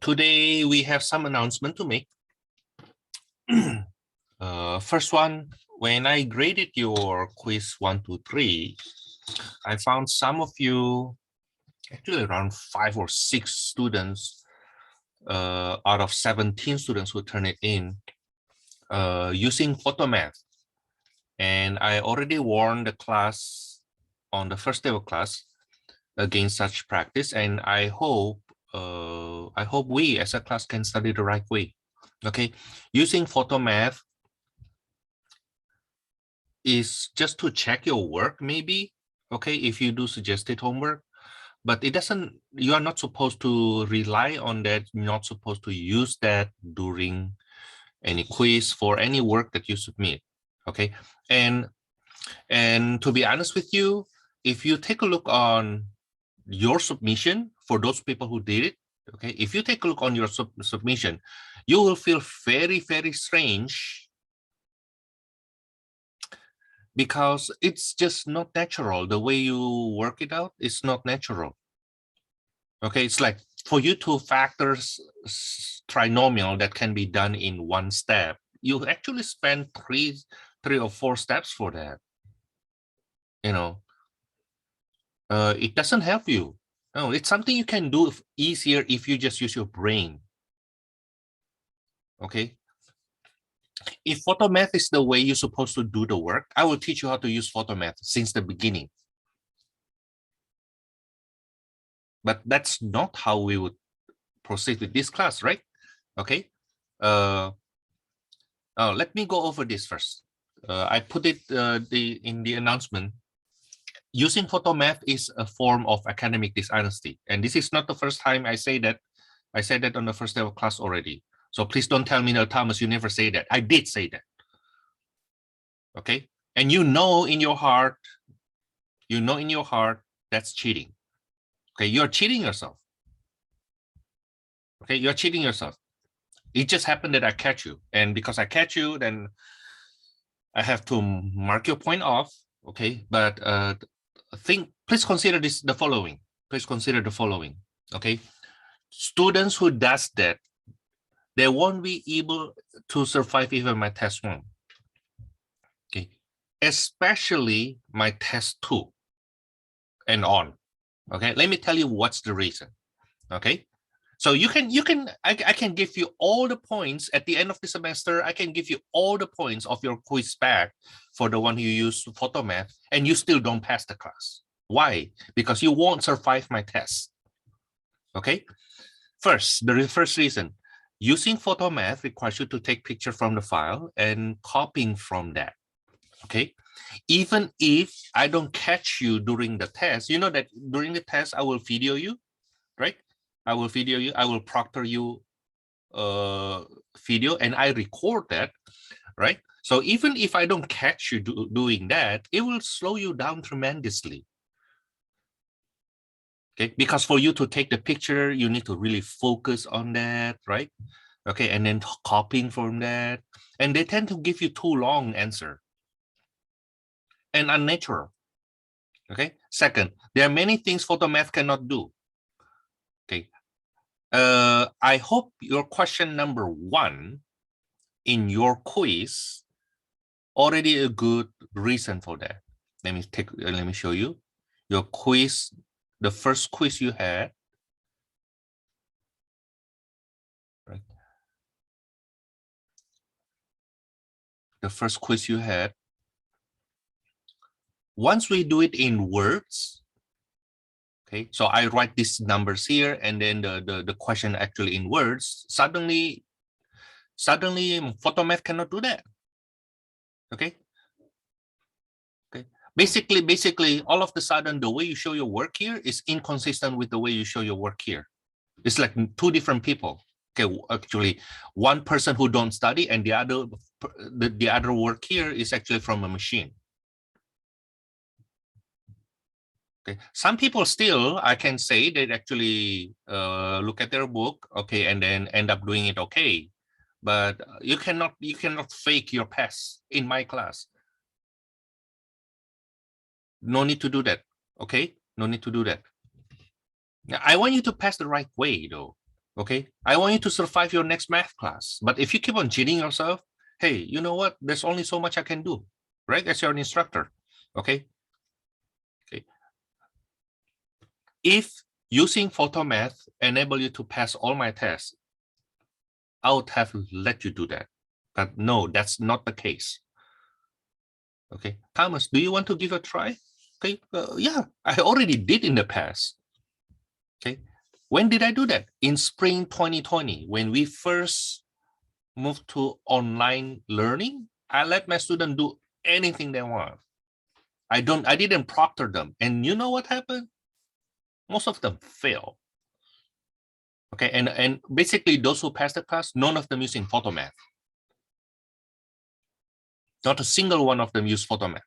Today we have some announcement to make. First one, when I graded your quiz 1 to 3, I found some of you, actually around 5 or 6 students out of 17 students who turn it in using photomath. And I already warned the class on the first day of class against such practice, and I hope we as a class can study the right way. Okay, using photomath is just to check your work, maybe. Okay, if you do suggested homework, but it doesn't. You are not supposed to rely on that. You're not supposed to use that during any quiz for any work that you submit. Okay, and to be honest with you, if you take a look on your submission, for those people who did it, okay, if you take a look on your submission, you will feel very, very strange because it's just not natural. The way you work it out is not natural. Okay, it's like for you to factor trinomial that can be done in one step, you actually spend three or four steps for that. You know, it doesn't help you. No, it's something you can do easier if you just use your brain. Okay. If photomath is the way you're supposed to do the work, I will teach you how to use photomath since the beginning. But that's not how we would proceed with this class, right? Okay. Let me go over this first. I put it in the announcement. Using photomath is a form of academic dishonesty. And this is not the first time I say that. I said that on the first day of class already. So please don't tell me, no, Thomas, you never say that. I did say that. Okay. And you know in your heart, that's cheating. Okay. You're cheating yourself. Okay. You're cheating yourself. It just happened that I catch you. And because I catch you, then I have to mark your point off. Okay. But please consider the following. Please consider the following. Okay. Students who does that, they won't be able to survive even my test 1. Okay. Especially my test 2 and on. Okay. Let me tell you what's the reason. Okay. So I can give you all the points at the end of the semester. I can give you all the points of your quiz back for the one you use photomath, and you still don't pass the class. Why? Because you won't survive my test. Okay. The first reason, using photomath requires you to take picture from the file and copying from that. Okay. Even if I don't catch you during the test, you know that during the test, I will video you, right? I will video you, I will proctor you video, and I record that, right? So even if I don't catch you doing that, it will slow you down tremendously. Okay, because for you to take the picture, you need to really focus on that, right? Okay, and then copying from that. And they tend to give you too long answer and unnatural. Okay, second, there are many things photomath cannot do. Okay, I hope your question number 1 in your quiz already a good reason for that. Let me show you your quiz. The first quiz you had, right? The first quiz you had. Once we do it in words, okay, so I write these numbers here, and then the question actually in words, suddenly photomath cannot do that. Okay. Okay. Basically, all of the sudden, the way you show your work here is inconsistent with the way you show your work here. It's like two different people. Okay, actually, one person who don't study, and the other work here is actually from a machine. Okay, some people still, I can say, they actually look at their book, okay, and then end up doing it okay. But you cannot fake your pass in my class. No need to do that. Okay, no need to do that. I want you to pass the right way, though. Okay, I want you to survive your next math class. But if you keep on cheating yourself, hey, you know what? There's only so much I can do, right? As your instructor. Okay. Okay. If using photomath enable you to pass all my tests, I would have let you do that. But no, that's not the case. Okay, Thomas, do you want to give a try? Okay, yeah, I already did in the past. Okay, when did I do that? In spring 2020, when we first moved to online learning, I let my students do anything they want. I didn't proctor them. And you know what happened? Most of them fail. Okay, and basically those who passed the class, none of them using photomath. Not a single one of them use photomath.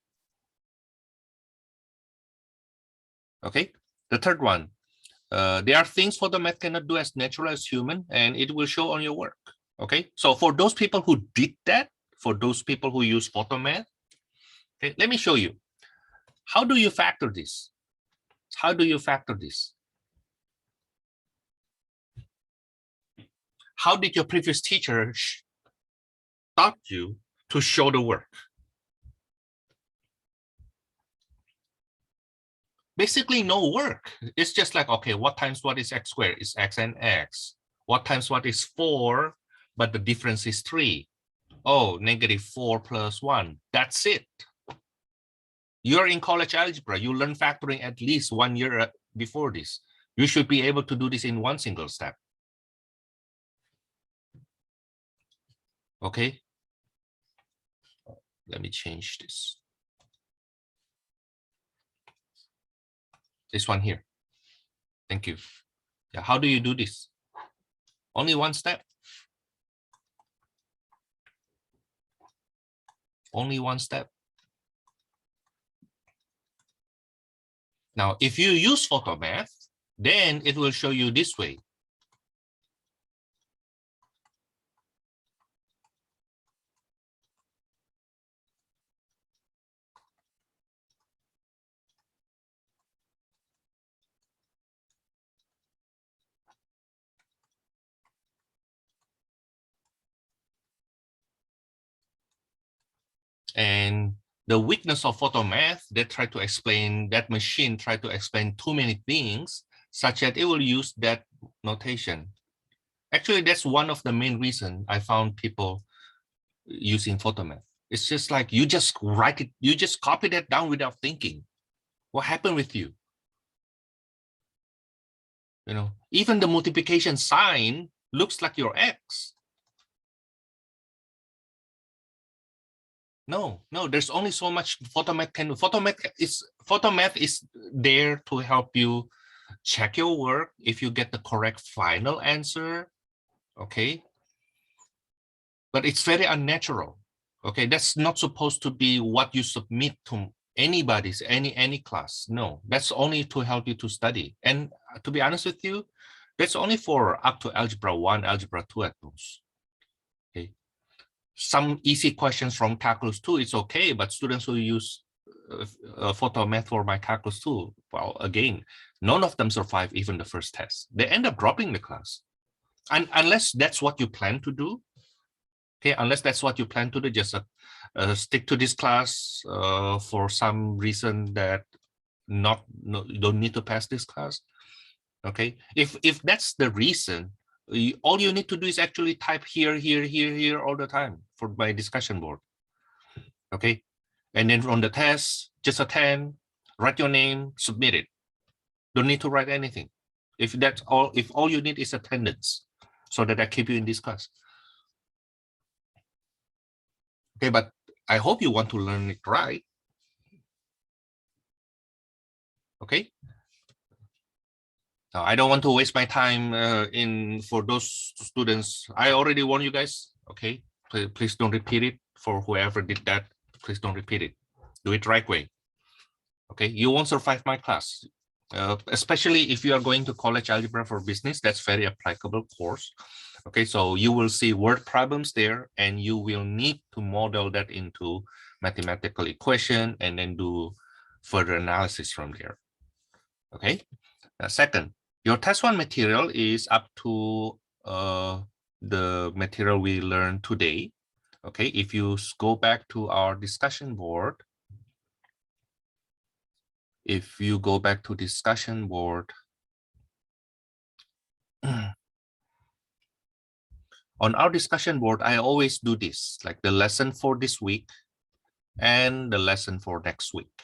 Okay, the third one, there are things photomath cannot do as natural as human, and it will show on your work. Okay, so for those people who did that, for those people who use photomath, okay, let me show you. How do you factor this? How do you factor this? How did your previous teacher taught you to show the work? Basically no work. It's just like, okay, what times what is x squared? It's x and x. What times what is 4, but the difference is 3. Oh, -4 plus 1. That's it. You're in college algebra. You learn factoring at least 1 year before this. You should be able to do this in one single step. Okay. Let me change this. This one here. Thank you. Yeah, how do you do this? Only one step. Only one step. Now, if you use photomath, then it will show you this way. And the weakness of photomath, they try to explain, that machine try to explain too many things, such that it will use that notation. Actually, that's one of the main reasons I found people using photomath. It's just like you just write it, you just copy that down without thinking. What happened with you? You know, even the multiplication sign looks like your X. No, there's only so much photomath can do. Photomath is there to help you check your work if you get the correct final answer. Okay. But it's very unnatural. Okay, that's not supposed to be what you submit to anybody's any class. No, that's only to help you to study. And to be honest with you, that's only for up to algebra 1, algebra 2 at most. Okay, some easy questions from calculus 2 it's okay, but students who use photomath for my calculus 2, well, again, none of them survive even the first test. They end up dropping the class, and unless that's what you plan to do. Okay, unless that's what you plan to do, just stick to this class for some reason that you don't need to pass this class. Okay, if that's the reason, all you need to do is actually type here all the time for my discussion board. Okay, and then on the test, just attend, write your name, submit it. Don't need to write anything. If that's all, if all you need is attendance, so that I keep you in this class. Okay, but I hope you want to learn it right. Okay. Now, I don't want to waste my time for those students. I already warned you guys. Okay, please don't repeat it. For whoever did that, please don't repeat it. Do it right way. Okay, you won't survive my class. Especially if you are going to college algebra for business, that's very applicable course. Okay, so you will see word problems there, and you will need to model that into mathematical equation and then do further analysis from there. Okay, second, Your test one material is up to the material we learned today. Okay, if you go back to our discussion board, if you go back to discussion board, on our discussion board, I always do this, like the lesson for this week and the lesson for next week.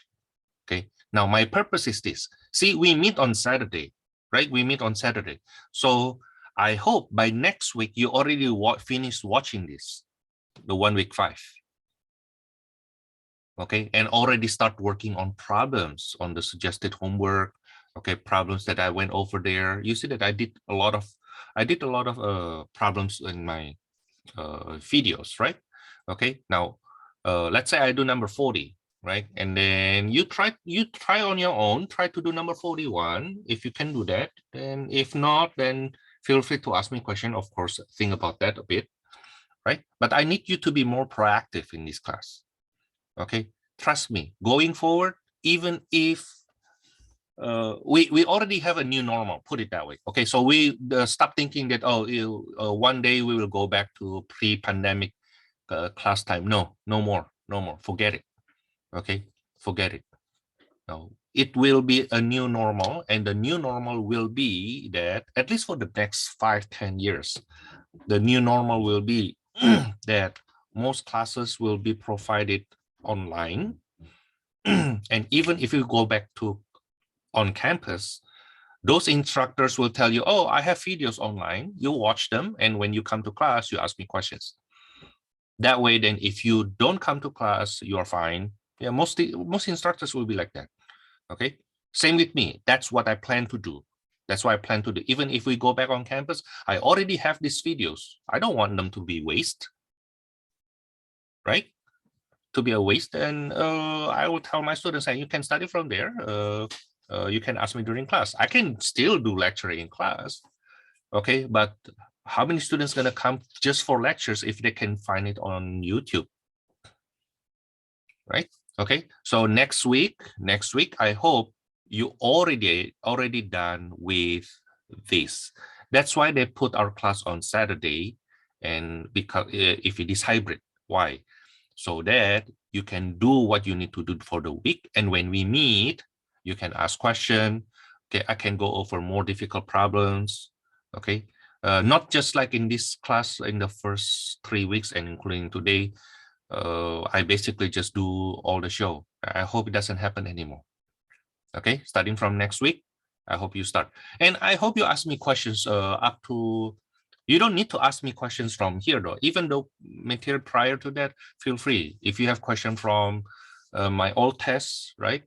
Okay, now my purpose is this. See, we meet on Saturday, right? We meet on Saturday. So I hope by next week, you already finished watching this, the 1 week 5. Okay, and already start working on problems, on the suggested homework. Okay, problems that I went over there. You see that I did a lot of problems in my videos, right? Okay, now let's say I do number 40, right? And then you try on your own, try to do number 41 if you can do that. And if not, then feel free to ask me a question. Of course, think about that a bit, right? But I need you to be more proactive in this class. Okay, trust me, going forward, even if we already have a new normal, put it that way. Okay, so we stop thinking that, oh, one day we will go back to pre-pandemic class time. No more, forget it. Okay, forget it. No, it will be a new normal, and the new normal will be that, at least for the next 5-10 years, the new normal will be that most classes will be provided online. And even if you go back to on campus, those instructors will tell you, oh, I have videos online, you watch them, and when you come to class, you ask me questions. That way, then if you don't come to class, you're fine. Yeah, most instructors will be like that. Okay, same with me. That's what I plan to do. That's what I plan to do. Even if we go back on campus, I already have these videos. I don't want them to be waste, right? To be a waste. And I will tell my students, hey, you can study from there. You can ask me during class. I can still do lecturing in class. Okay, but how many students gonna come just for lectures if they can find it on YouTube? Right? Okay, so next week, I hope you already done with this. That's why they put our class on Saturday, and because if it is hybrid, why? So that you can do what you need to do for the week, and when we meet, you can ask question. Okay, I can go over more difficult problems. Okay, not just like in this class in the first 3 weeks and including today. I basically just do all the show. I hope it doesn't happen anymore. Okay, starting from next week, I hope you start. And I hope you ask me questions up to, you don't need to ask me questions from here though. Even though material prior to that, feel free. If you have question from my old tests, right?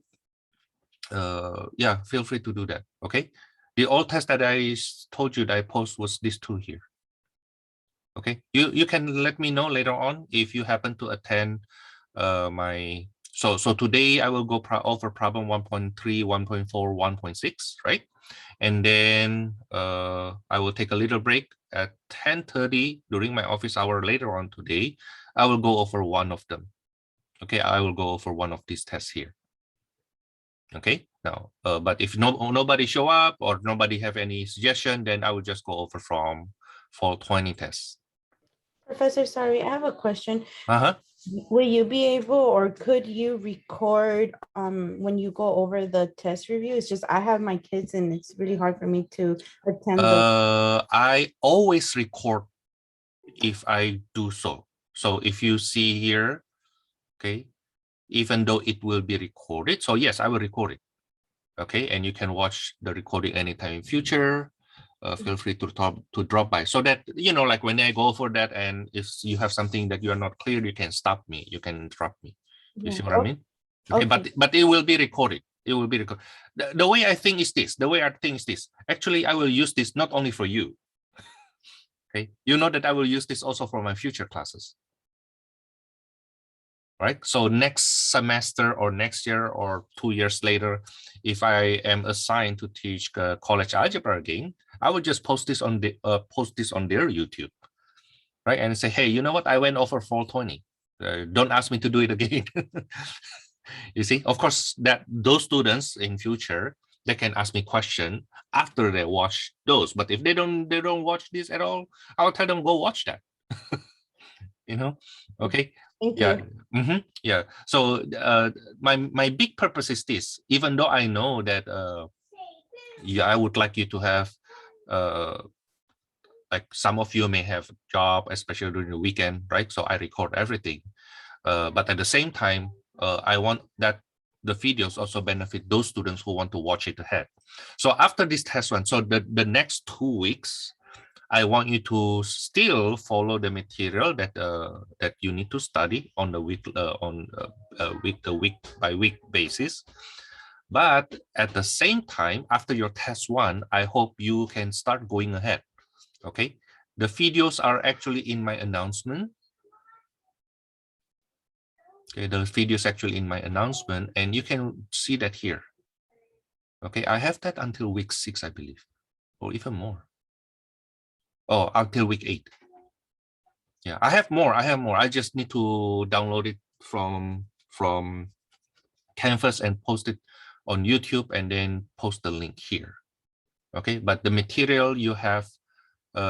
Yeah, feel free to do that, okay? The old test that I told you that I post was these two here. Okay, you can let me know later on if you happen to attend my, so today I will go over problem 1.3, 1.4, 1.6, right? And then I will take a little break at 10:30 during my office hour later on today. I will go over one of them. Okay, I will go over one of these tests here. Okay, now, but if nobody show up or nobody have any suggestion, then I will just go over from fall 20 tests. Professor, sorry, I have a question. Uh-huh. Will you be able, or could you record when you go over the test review? It's just I have my kids and it's really hard for me to attend I always record if I do so. So if you see here, okay, even though it will be recorded, so yes, I will record it. Okay, and you can watch the recording anytime in future. Feel free to drop by, so that, you know, like when I go for that, and if you have something that you are not clear, you can stop me, you can interrupt me. You see what I mean? Okay, but it will be recorded. It will be recorded. The way I think is this. Actually, I will use this not only for you. Okay, you know that I will use this also for my future classes. Right, so next semester or next year or 2 years later, if I am assigned to teach college algebra again, I will just post this on their YouTube, right? And say, hey, you know what? I went over 420. Don't ask me to do it again. You see, of course, that those students in future, they can ask me question after they watch those. But if they don't watch this at all, I'll tell them go watch that. You know, okay. Thank Yeah. you. Yeah. So my big purpose is this. Even though I know that yeah, I would like you to have like some of you may have job, especially during the weekend, right? So I record everything. But at the same time, I want that the videos also benefit those students who want to watch it ahead. So after this test one, so the next 2 weeks, I want you to still follow the material that that you need to study on the week week by week basis. But at the same time, after your test one, I hope you can start going ahead. Okay, the videos are actually in my announcement. Okay, the video is actually in my announcement, and you can see that here. Okay, I have that until week 6, I believe, or even more. Oh, until week 8. Yeah, I have more. I just need to download it from Canvas and post it on YouTube, and then post the link here. Okay, but the material you have,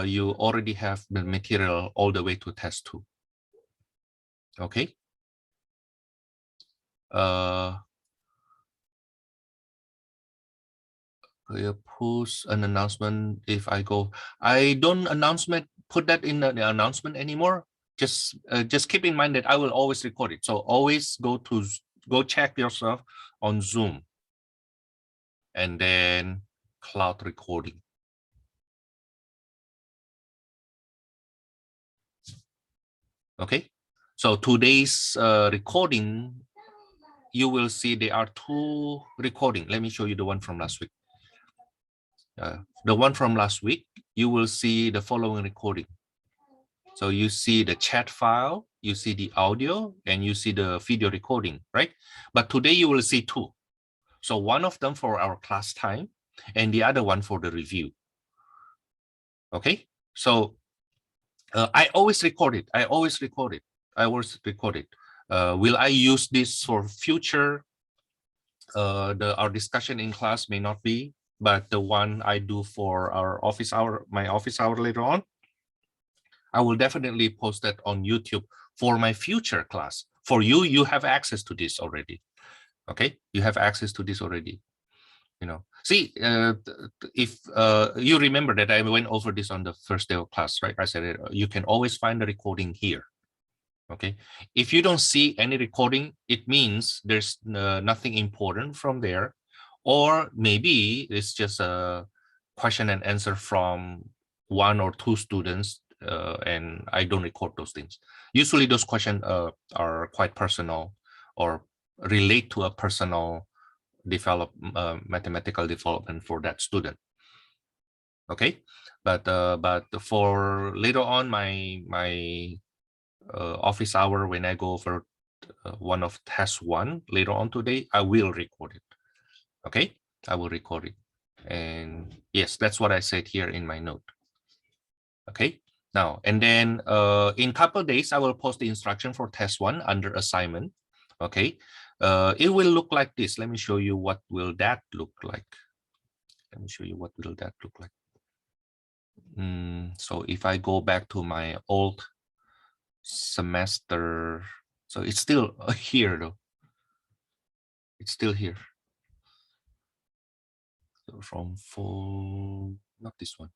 you already have the material all the way to test 2. Okay. Post an announcement. If I go, I don't put that in the announcement anymore. Just keep in mind that I will always record it. So always go check yourself on Zoom, and then cloud recording. Okay, so today's recording, you will see there are 2 recording. Let me show you the one from last week. The one from last week, you will see the following recording. So you see the chat file, you see the audio, and you see the video recording, right? But today you will see 2. So one of them for our class time, and the other one for the review. Okay, so I always record it. Will I use this for future? Our discussion in class may not be, but the one I do for our office hour, my office hour later on, I will definitely post that on YouTube for my future class. For you, you have access to this already. Okay, you have access to this already. You know, see, if you remember that I went over this on the first day of class, right? I said you can always find the recording here. Okay, if you don't see any recording, it means there's nothing important from there, or maybe it's just a question and answer from 1 or 2 students, and I don't record those things. Usually those questions are quite personal or relate to a personal mathematical development for that student. Okay, but for later on my office hour, when I go over one of test 1 later on today, I will record it. Okay, I will record it. And yes, that's what I said here in my note. Okay, now, and then in couple days, I will post the instruction for test 1 under assignment. Okay, it will look like this. Let me show you what will that look like. Let me show you what will that look like. So if I go back to my old semester, so it's still here though. It's still here. So from full, not this one.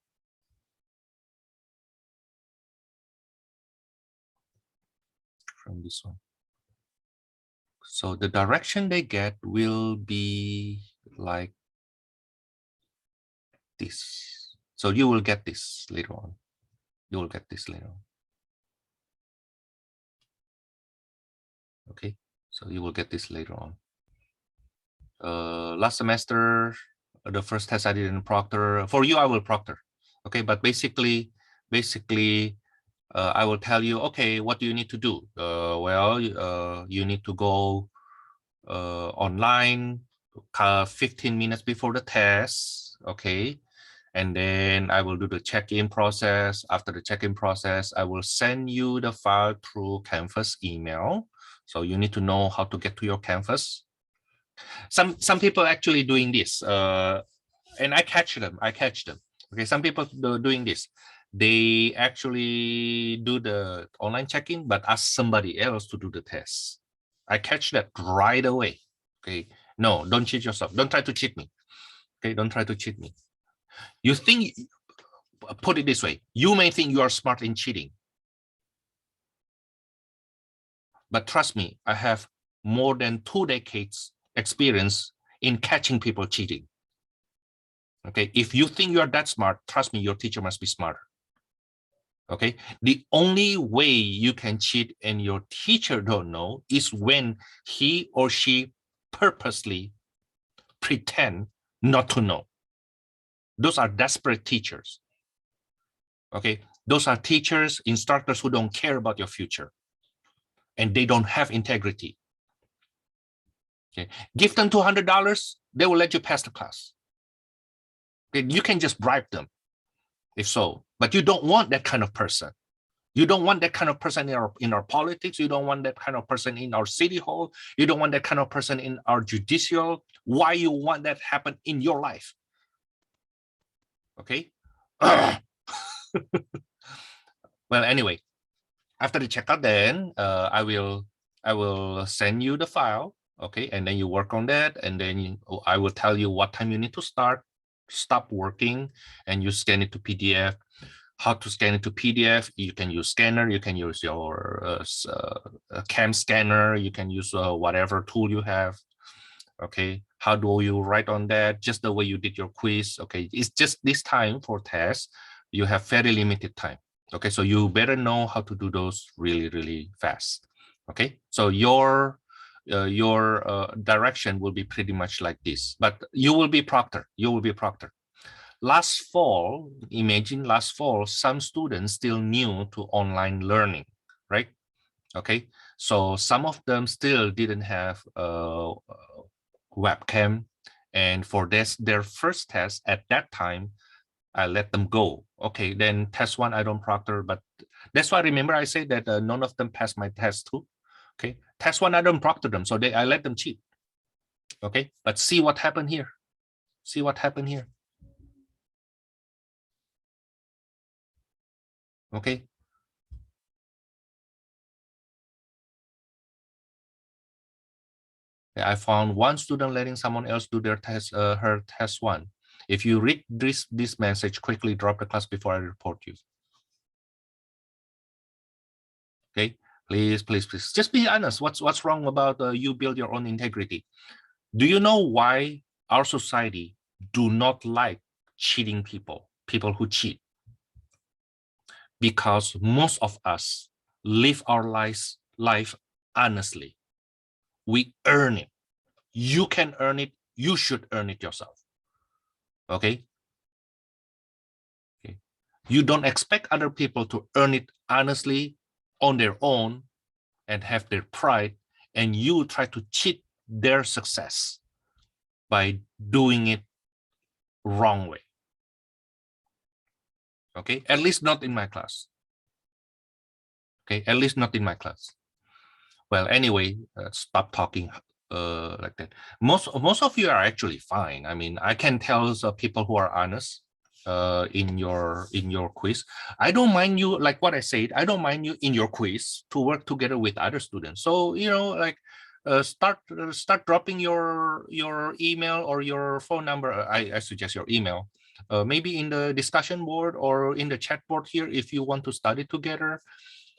From this one. So the direction they get will be like this. So you will get this later on. You will get this later on. Okay, so you will get this later on. Last semester, the first test I did in Proctor. For you, I will Proctor. Okay, but basically, I will tell you, okay, what do you need to do? Well, you need to go online 15 minutes before the test. Okay, and then I will do the check-in process. After the check-in process, I will send you the file through Canvas email. So you need to know how to get to your Canvas Some people actually doing this, and I catch them. Okay, some people doing this. They actually do the online check-in, but ask somebody else to do the test. I catch that right away. Okay, no, don't cheat yourself. Don't try to cheat me. Okay, don't try to cheat me. You think, put it this way, you may think you are smart in cheating, but trust me, I have more than 2 decades experience in catching people cheating. Okay, if you think you're that smart, trust me, your teacher must be smarter. Okay, the only way you can cheat and your teacher don't know is when he or she purposely pretend not to know. Those are desperate teachers. Okay, those are teachers, instructors who don't care about your future and they don't have integrity. Okay, give them $200, they will let you pass the class. Okay, you can just bribe them if so, but you don't want that kind of person. You don't want that kind of person in our politics. You don't want that kind of person in our city hall. You don't want that kind of person in our judicial. Why you want that happen in your life? Okay. Well, anyway, after the checkout, then I will send you the file. Okay, and then you work on that, and then I will tell you what time you need to stop working, and you scan it to PDF. How to scan it to PDF? You can use scanner. You can use your cam scanner. You can use whatever tool you have. Okay, how do you write on that? Just the way you did your quiz. Okay, it's just this time for tests. You have very limited time. Okay, so you better know how to do those really fast. Okay, so your direction will be pretty much like this, but you will be proctor. You will be proctor. Last fall, imagine last fall, some students still new to online learning, right? Okay, so some of them still didn't have a webcam, and for this, their first test at that time, I let them go. Okay, then test 1, I don't proctor, but that's why remember I said that none of them passed my test too. Okay, test 1, I don't proctor them, so I let them cheat. Okay, but see what happened here. See what happened here. Okay. I found one student letting someone else do their test, her test 1. If you read this message, quickly drop the class before I report you. Okay, please just be honest. What's wrong about you build your own integrity? Do you know why our society do not like cheating people who cheat? Because most of us live our life honestly. We earn it. You can earn it. You should earn it yourself. Okay. Okay. You don't expect other people to earn it honestly on their own and have their pride, and you try to cheat their success by doing it wrong way. Okay, at least not in my class. Okay, at least not in my class. Well, anyway, stop talking like that. Most of you are actually fine. I mean, I can tell people who are honest in your quiz. I don't mind you, like what I said, I don't mind you in your quiz to work together with other students. So, you know, like start dropping your email or your phone number. I suggest your email. Maybe in the discussion board or in the chat board here if you want to study together.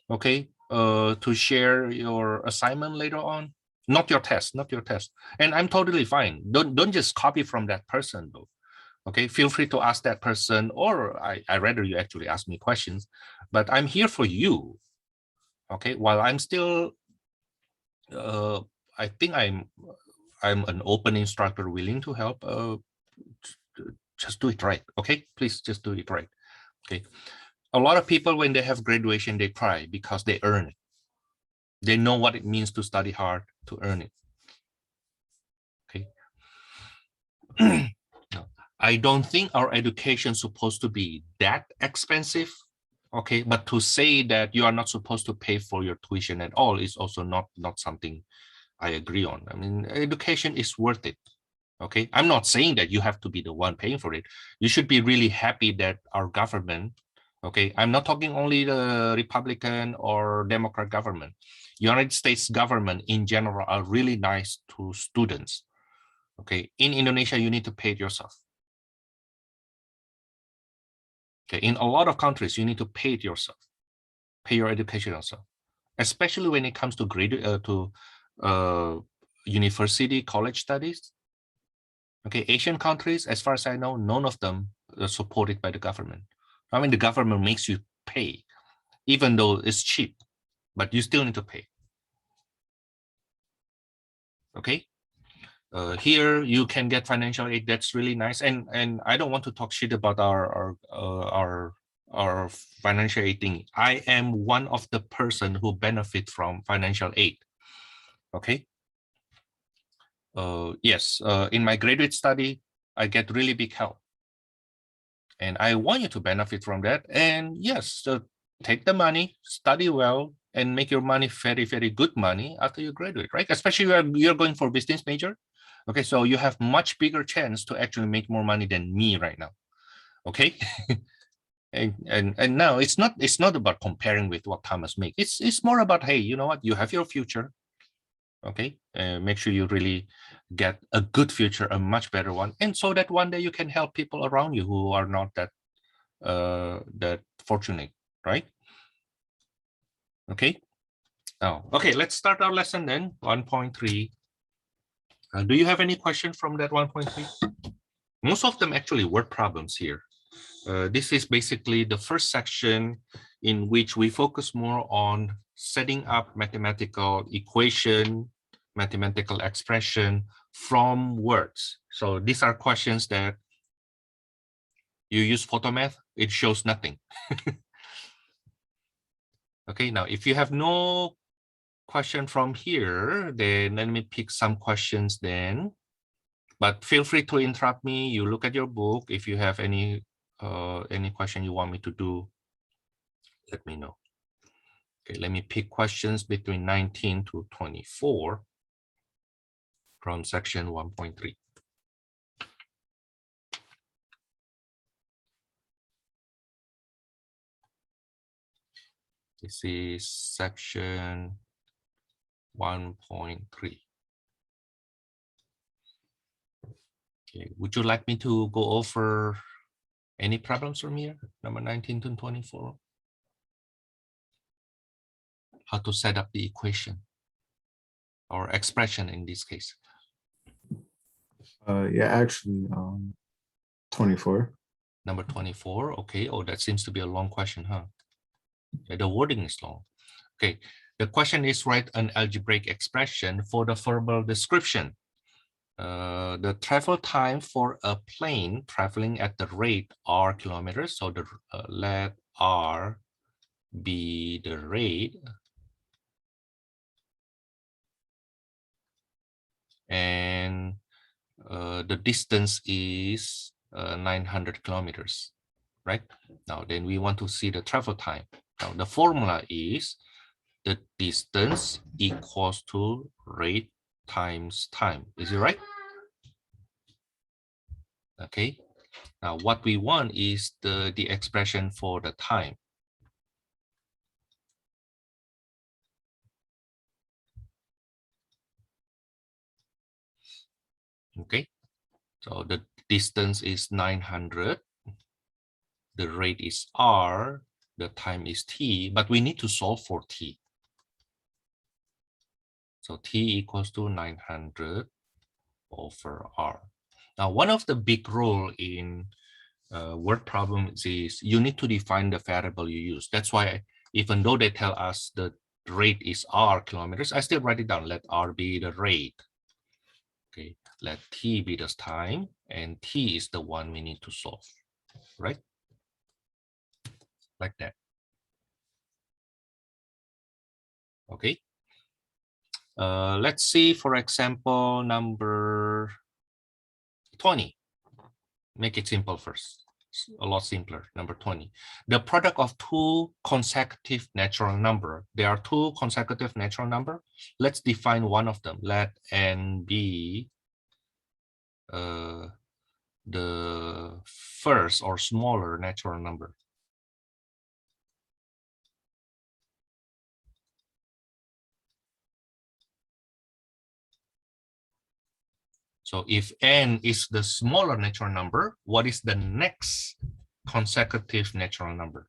Okay, to share your assignment later on. Not your test. And I'm totally fine. Don't just copy from that person though. Okay, feel free to ask that person, or I rather you actually ask me questions, but I'm here for you. Okay, while I'm still I think I'm an open instructor willing to help. Just do it right. Okay, please just do it right. Okay, a lot of people when they have graduation they cry because they earn it. They know what it means to study hard to earn it. Okay. I don't think our education is supposed to be that expensive. Okay, but to say that you are not supposed to pay for your tuition at all is also not something I agree on. I mean, education is worth it. Okay, I'm not saying that you have to be the one paying for it. You should be really happy that our government, okay, I'm not talking only the Republican or Democrat government. United States government in general are really nice to students. Okay, in Indonesia, you need to pay it yourself. Okay, in a lot of countries, you need to pay it yourself, pay your education yourself, especially when it comes to university, college studies. Okay, Asian countries, as far as I know, none of them are supported by the government. I mean, the government makes you pay, even though it's cheap, but you still need to pay. Okay, here you can get financial aid. That's really nice, and I don't want to talk shit about our financial aid thing. I am one of the person who benefit from financial aid. Okay. Yes, in my graduate study, I get really big help. And I want you to benefit from that. And yes, take the money, study well, and make your money very, very good money after you graduate, right? Especially you're going for business major. Okay, so you have much bigger chance to actually make more money than me right now. Okay. and now it's not about comparing with what Thomas makes. It's more about, hey, you know what? You have your future. Okay, make sure you really get a good future, a much better one, and so that one day you can help people around you who are not that fortunate, right? Okay. Oh, okay, let's start our lesson then. 1.3. Do you have any question from that 1.3? Most of them actually word problems here. This is basically the first section in which we focus more on setting up mathematical equation, mathematical expression from words. So these are questions that you use photomath, it shows nothing. Okay, now if you have no question from here, then let me pick some questions then. But feel free to interrupt me. You look at your book. If you have any question you want me to do, let me know. Okay, let me pick questions between 19 to 24 from section 1.3. This is section 1.3. Okay, would you like me to go over any problems from here? Number 19 to 24. How to set up the equation or expression in this case. Yeah, actually, 24. Number 24. Okay. Oh, that seems to be a long question, huh? Yeah, the wording is long. Okay. The question is write an algebraic expression for the verbal description. The travel time for a plane traveling at the rate r kilometers. So the let r be the rate. And the distance is 900 kilometers, right? Now, then we want to see the travel time. Now, the formula is the distance equals to rate times time. Is it right? Okay. Now, what we want is the expression for the time. Okay. So the distance is 900. The rate is r. The time is t. But we need to solve for t. So t equals to 900 over r. Now, one of the big rule in word problems is you need to define the variable you use. That's why even though they tell us the rate is r kilometers, I still write it down. Let r be the rate. Okay, let t be the time, and t is the one we need to solve, right? Like that. Okay. Let's see, for example, number 20. Make it simple first. It's a lot simpler. Number 20. The product of two consecutive natural number. There are two consecutive natural number. Let's define one of them. Let n be the first or smaller natural number. So if n is the smaller natural number, what is the next consecutive natural number?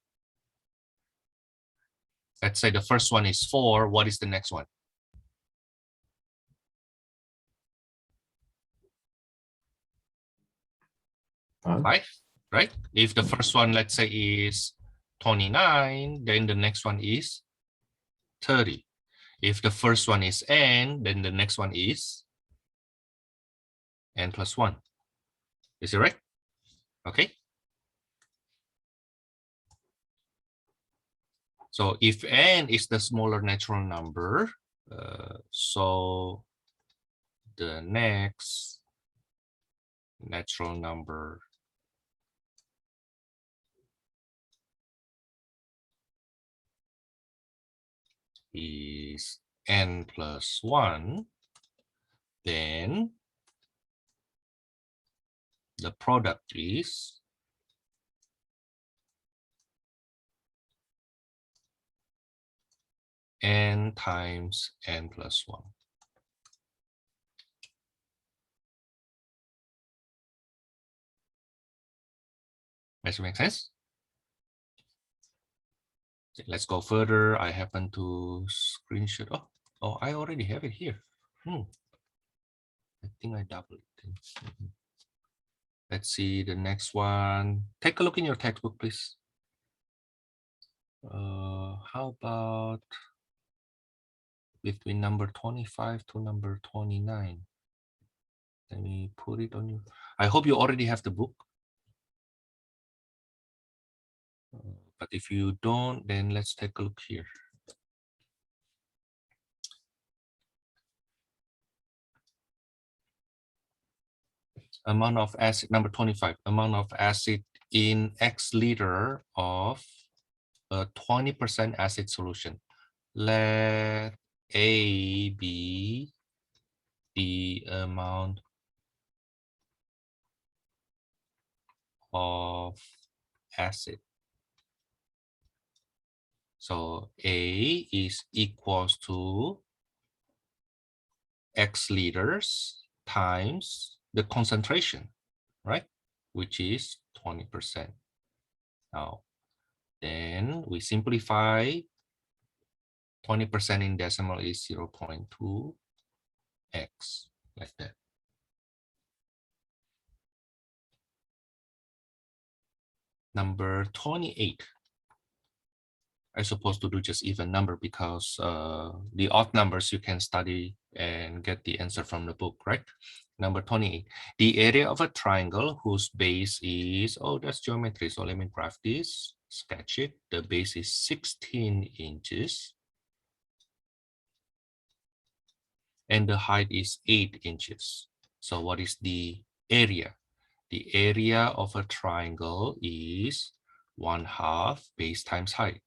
Let's say the first one is 4. What is the next one? 5, right? If the first one, let's say, is 29, then the next one is 30. If the first one is n, then the next one is n plus 1. Is it right? Okay. So if n is the smaller natural number, so the next natural number is n plus 1, then the product is n times n plus 1. Does it make sense? Let's go further. I happen to screenshot. Oh, I already have it here. I think I doubled it. Let's see the next one. Take a look in your textbook, please. How about between number 25 to number 29? Let me put it on you. I hope you already have the book. But if you don't, then let's take a look here. Amount of acid, number 25, amount of acid in X liter of a 20% acid solution. Let A be the amount of acid. So A is equals to X liters times the concentration, right? Which is 20%. Now, then we simplify. 20% in decimal is 0.2 x, like that. Number 28. I'm supposed to do just even number because the odd numbers you can study and get the answer from the book, right? Number 28. The area of a triangle whose base is, that's geometry. So let me graph this, sketch it. The base is 16 inches. And the height is 8 inches. So what is the area? The area of a triangle is 1/2 base times height.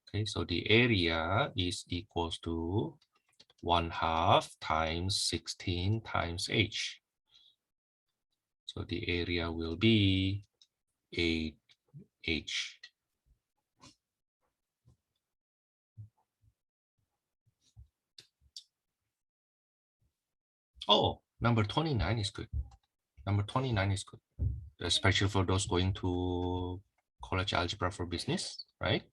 Okay, so the area is equals to 1/2 times 16 times h. So the area will be 8h. Oh, number 29 is good. Number 29 is good, especially for those going to college algebra for business, right?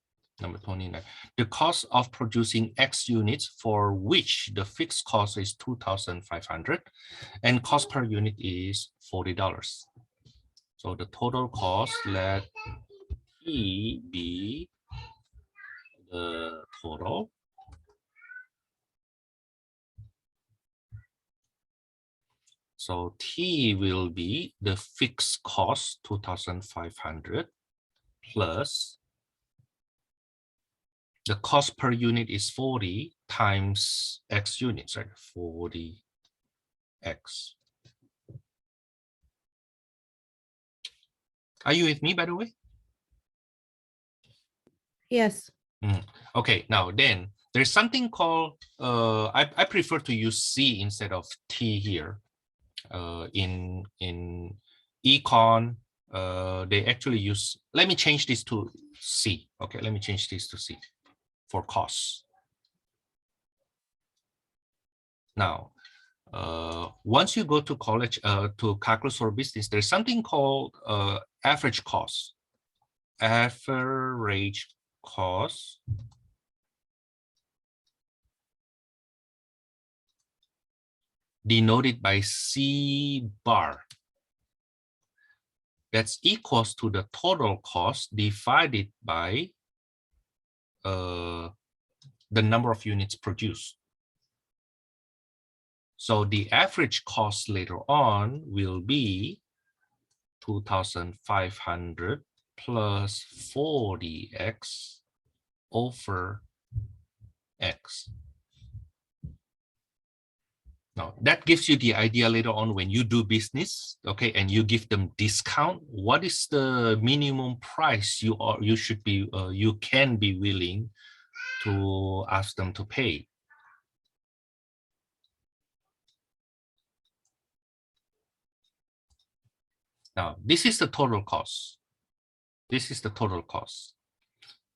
Number 29. The cost of producing X units for which the fixed cost is 2,500 and cost per unit is $40. So the total cost, let P be the total. So T will be the fixed cost, 2,500 plus the cost per unit is 40 times X units, right? 40 X. Are you with me, by the way? Yes. Okay, now then there's something called, I prefer to use C instead of T here. In econ, they actually use, let me change this to C. Okay, let me change this to C for costs. Now, once you go to college, to calculus for business, there's something called average cost. Average cost denoted by C bar. That's equals to the total cost divided by the number of units produced. So the average cost later on will be 2,500 plus 40x over x. Now that gives you the idea later on when you do business, okay, and you give them discount. What is the minimum price you can be willing to ask them to pay? Now this is the total cost. This is the total cost.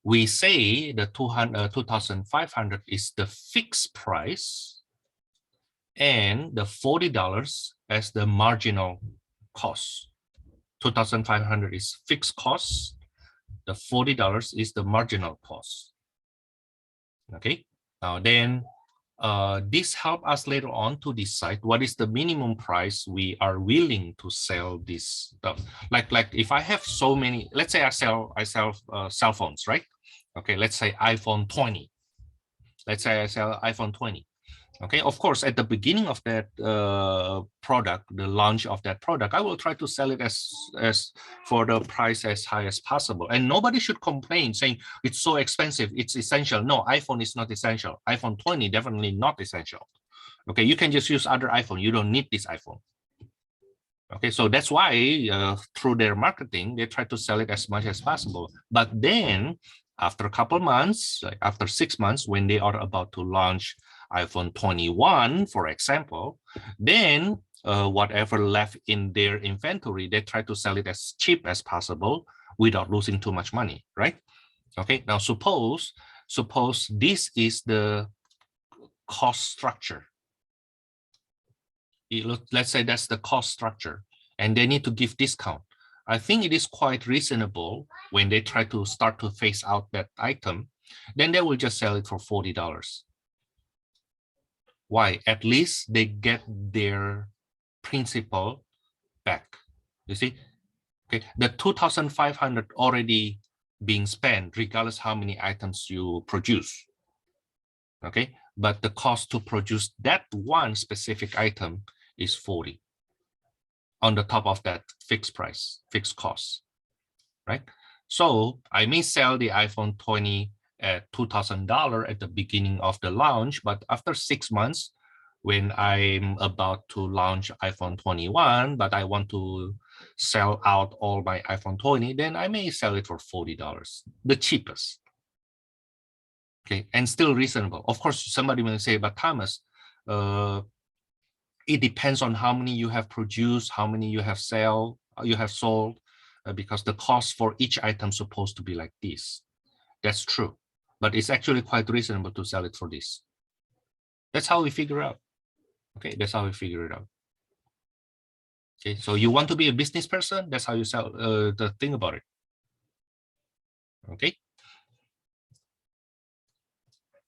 We say the 2,500 is the fixed price, and the $40 as the marginal cost. 2,500 is fixed cost. The $40 is the marginal cost. Okay. Now then, this help us later on to decide what is the minimum price we are willing to sell this stuff. Like if I have so many, let's say I sell cell phones, right? Okay, let's say iPhone 20. Let's say I sell iPhone 20. Okay, of course, at the beginning of that product, the launch of that product, I will try to sell it as for the price as high as possible. And nobody should complain saying it's so expensive, it's essential. No, iPhone is not essential. iPhone 20 definitely not essential. Okay, you can just use other iPhone. You don't need this iPhone. Okay, so that's why through their marketing, they try to sell it as much as possible. But then after a couple months, like after 6 months, when they are about to launch iPhone 21, for example, then whatever left in their inventory, they try to sell it as cheap as possible without losing too much money, right? Okay, now suppose this is the cost structure. Let's say that's the cost structure, and they need to give discount. I think it is quite reasonable when they try to start to phase out that item, then they will just sell it for $40. Why? At least they get their principal back. You see, okay, the 2,500 already being spent regardless how many items you produce. Okay, but the cost to produce that one specific item is 40 on the top of that fixed price, fixed cost, right? So I may sell the iPhone 20 at $2,000 at the beginning of the launch, but after 6 months, when I'm about to launch iPhone 21, but I want to sell out all my iPhone 20, then I may sell it for $40, the cheapest. Okay, and still reasonable. Of course, somebody will say, but Thomas, it depends on how many you have produced, how many you have sold, because the cost for each item is supposed to be like this. That's true, but it's actually quite reasonable to sell it for this. That's how we figure out. Okay, that's how we figure it out. Okay, so you want to be a business person, that's how you sell the thing about it. Okay.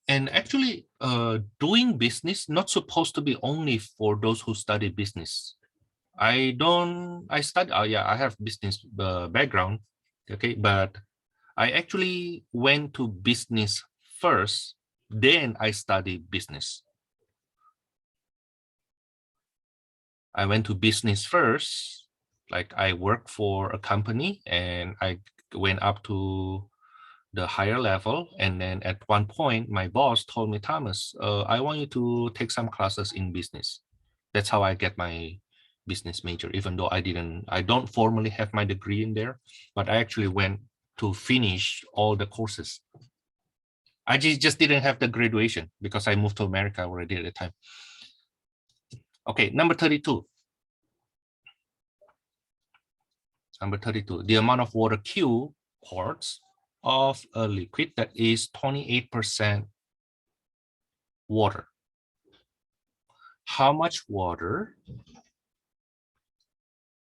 And actually, doing business not supposed to be only for those who study business. I have business background, okay, but I actually went to business first, then I studied business. I went to business first, like I worked for a company and I went up to the higher level. And then at one point, my boss told me, Thomas, I want you to take some classes in business. That's how I get my business major, even though I don't formally have my degree in there, but I actually went to finish all the courses. I just didn't have the graduation because I moved to America already at the time. Okay, number 32. Number 32, the amount of water Q quarts of a liquid that is 28% water. How much water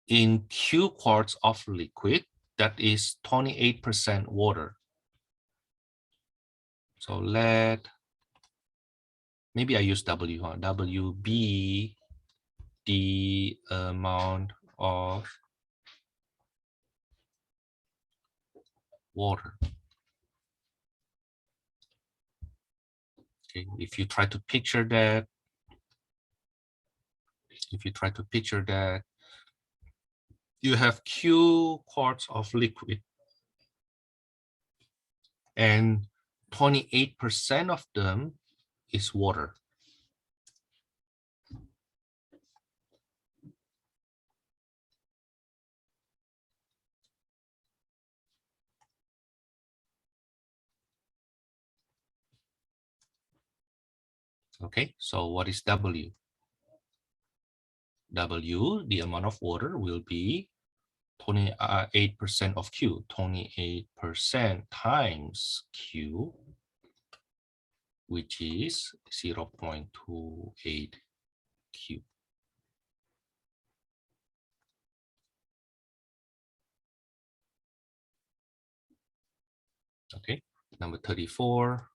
in Q quarts of liquid that is 28% water? So maybe I use W, huh? W be the amount of water. Okay, if you try to picture that, you have Q quarts of liquid and 28% of them is water. Okay, so what is W? W, the amount of water will be 28% of Q, 28% times Q, which is 0.28 Q. Okay, number 34.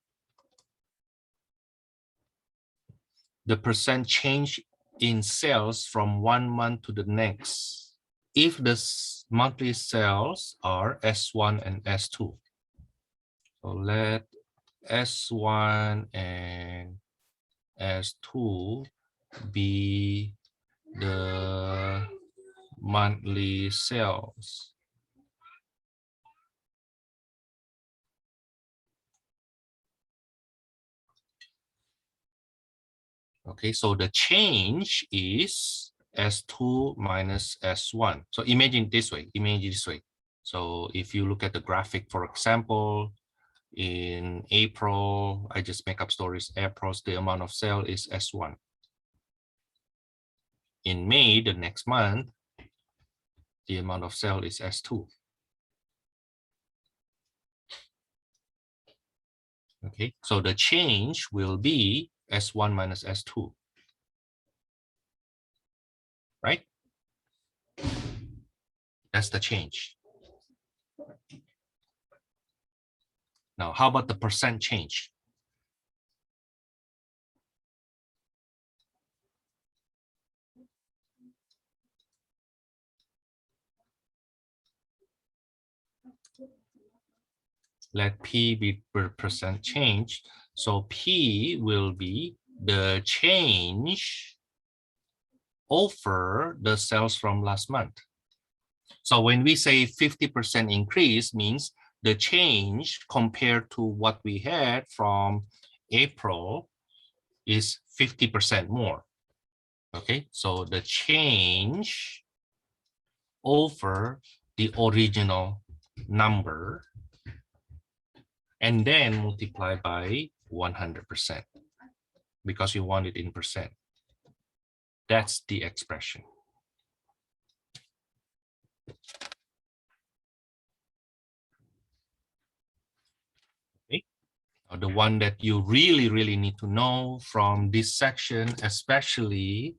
The percent change in sales from 1 month to the next if the monthly sales are S1 and S2. So let S1 and S2 be the monthly sales. Okay, so the change is S2 minus S1. So imagine this way, So if you look at the graphic, for example, in April, I just make up stories, April's the amount of sale is S1. In May, the next month, the amount of sale is S2. Okay, so the change will be S1 minus S2. Right? That's the change. Now, how about the percent change? Let P be percent change. So P will be the change over the sales from last month. So when we say 50% increase means the change compared to what we had from April is 50% more. Okay, so the change over the original number and then multiply by 100% because you want it in percent. That's the expression. Okay. Now, the one that you really need to know from this section, especially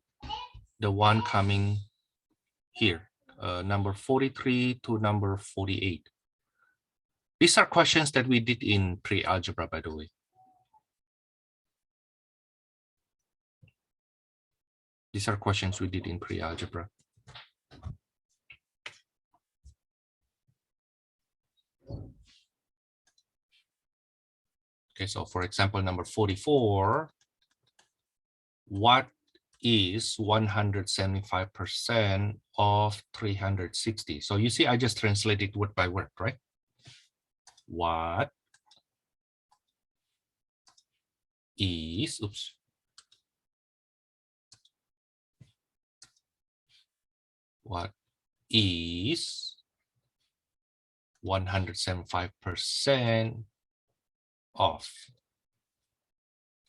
the one coming here, number 43 to number 48. These are questions that we did in pre-algebra, by the way. These are questions we did in pre-algebra. Okay, so for example, number 44, what is 175% of 360? So you see, I just translated word by word, right? What is, what is 175% of,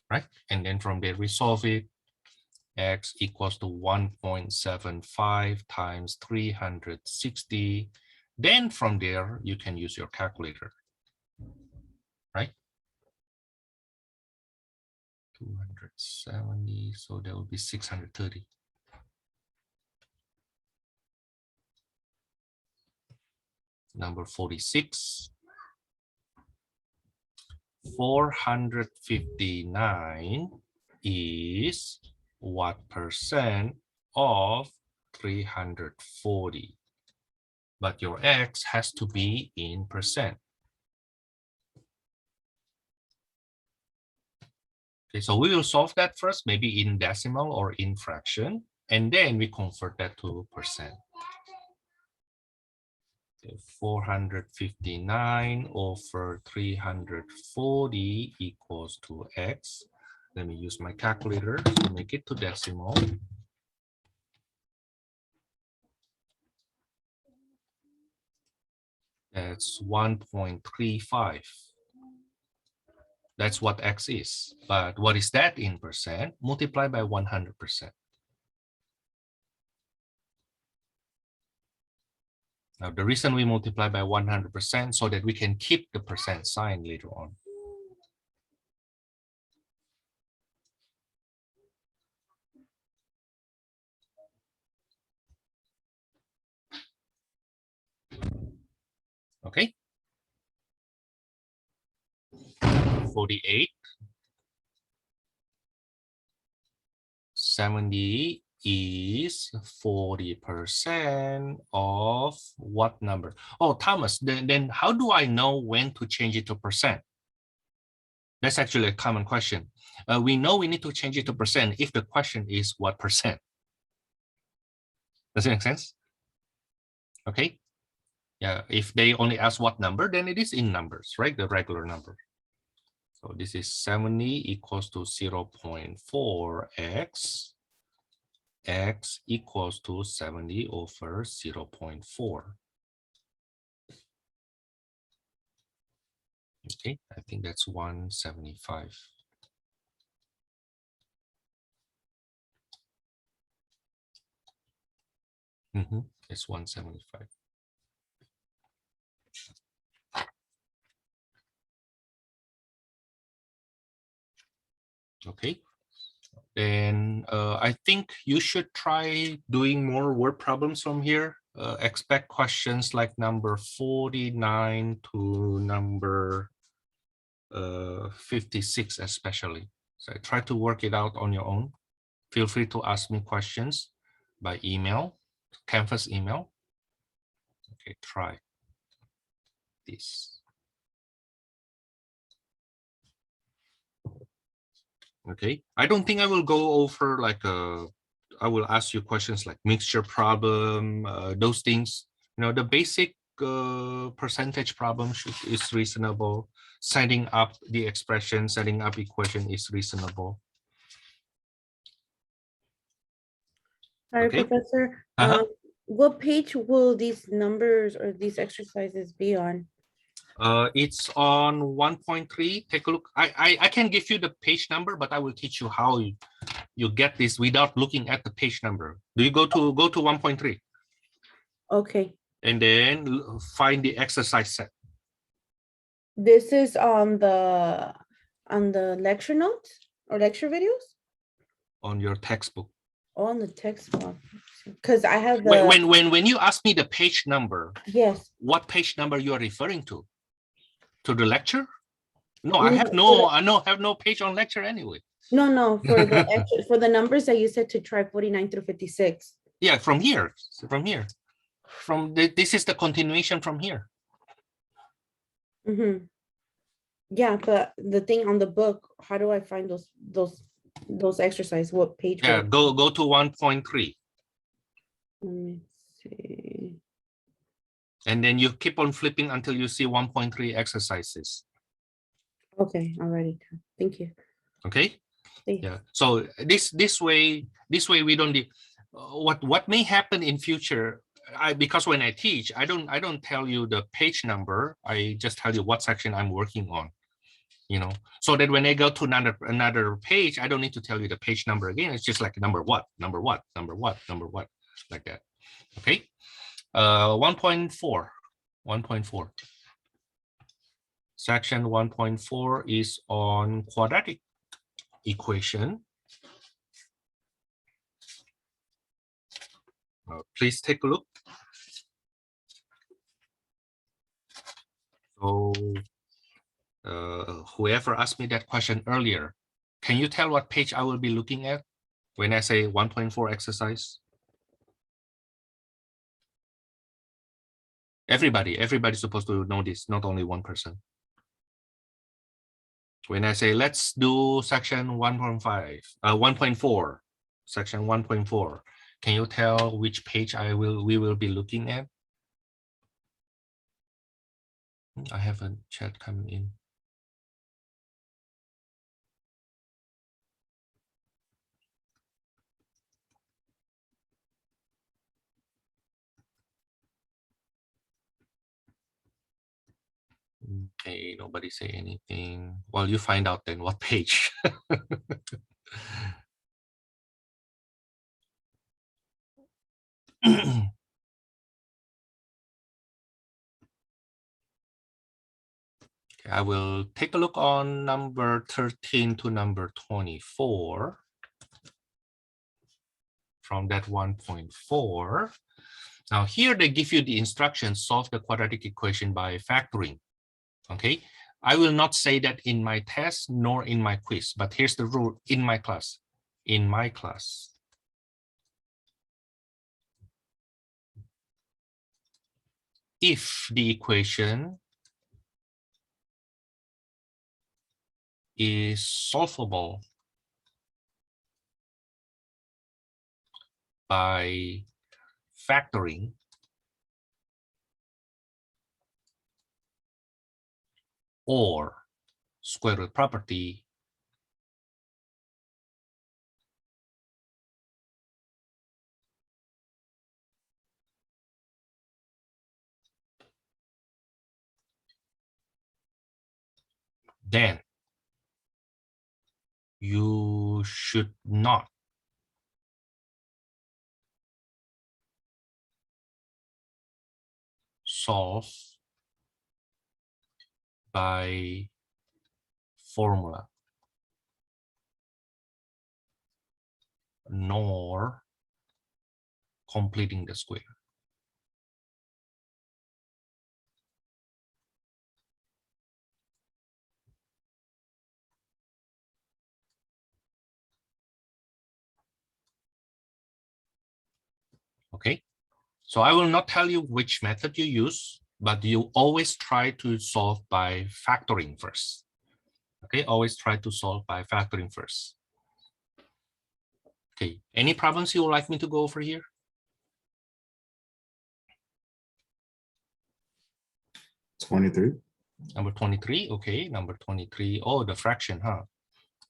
right? And then from there we solve it. X equals to 1.75 times 360. Then from there you can use your calculator, right? 270, so that will be 630. Number 46. 459 is what percent of 340? But your X has to be in percent. Okay, so we will solve that first, maybe in decimal or in fraction, and then we convert that to percent. 459 over 340 equals to X. Let me use my calculator to make it to decimal. That's 1.35. That's what X is. But what is that in percent? Multiply by 100%. Now, the reason we multiply by 100% so that we can keep the percent sign later on. Okay. 48. 70 is 40% of what number? Oh, Thomas, then how do I know when to change it to percent? That's actually a common question. We know we need to change it to percent if the question is what percent. Does it make sense? Okay. Yeah, if they only ask what number, then it is in numbers, right? The regular number. So this is 70 equals to 0.4x. X equals to 70 over 0.4. Okay, I think that's 175. It's 175. Okay. Then I think you should try doing more word problems from here. Expect questions like number 49 to number 56 especially. So try to work it out on your own. Feel free to ask me questions by email, Canvas email. Okay, try this. Okay, I don't think I will go over like I will ask you questions like mixture problem, those things. You know, the basic percentage problem is reasonable. Setting up the expression, setting up equation is reasonable. Sorry, Okay. Professor. What page will these numbers or these exercises be on? It's on 1.3. Take a look. I can give you the page number, but I will teach you how you get this without looking at the page number. Do you go to 1.3? Okay. And then find the exercise set. This is on the lecture notes or lecture videos? On your textbook. On the textbook. Because I have the when you ask me the page number, yes. What page number you are referring to? To the lecture? No, No, I have no page on lecture anyway. No, for the for the numbers that you said to try 49 through 56. Yeah, from here. This is the continuation from here. Yeah, but the thing on the book, how do I find those exercises? What page? Yeah, go to 1.3. Let me see. And then you keep on flipping until you see 1.3 exercises. Okay, already. Thank you. Okay. Thanks. Yeah. So this way we don't need. what may happen in future, because when I teach, I don't tell you the page number. I just tell you what section I'm working on, you know, so that when I go to another page, I don't need to tell you the page number again. It's just like number what, like that. Okay. 1.4. Section 1.4 is on quadratic equation. Please take a look. So whoever asked me that question earlier, can you tell what page I will be looking at when I say 1.4 exercise? Everybody's supposed to know this, not only one person. When I say let's do section 1.5, 1.4, section 1.4, can you tell which page we will be looking at? I have a chat coming in. Okay, nobody say anything. Well, you find out then what page. I will take a look on number 13 to number 24 from that 1.4. Now here they give you the instructions, solve the quadratic equation by factoring. Okay, I will not say that in my test nor in my quiz, but here's the rule in my class. In my class, if the equation is solvable by factoring, or square root property, then you should not solve by formula nor completing the square. Okay, so I will not tell you which method you use, but you always try to solve by factoring first. Okay, always try to solve by factoring first. Okay, any problems you would like me to go over here? Number 23, okay, number 23. Oh, the fraction, huh?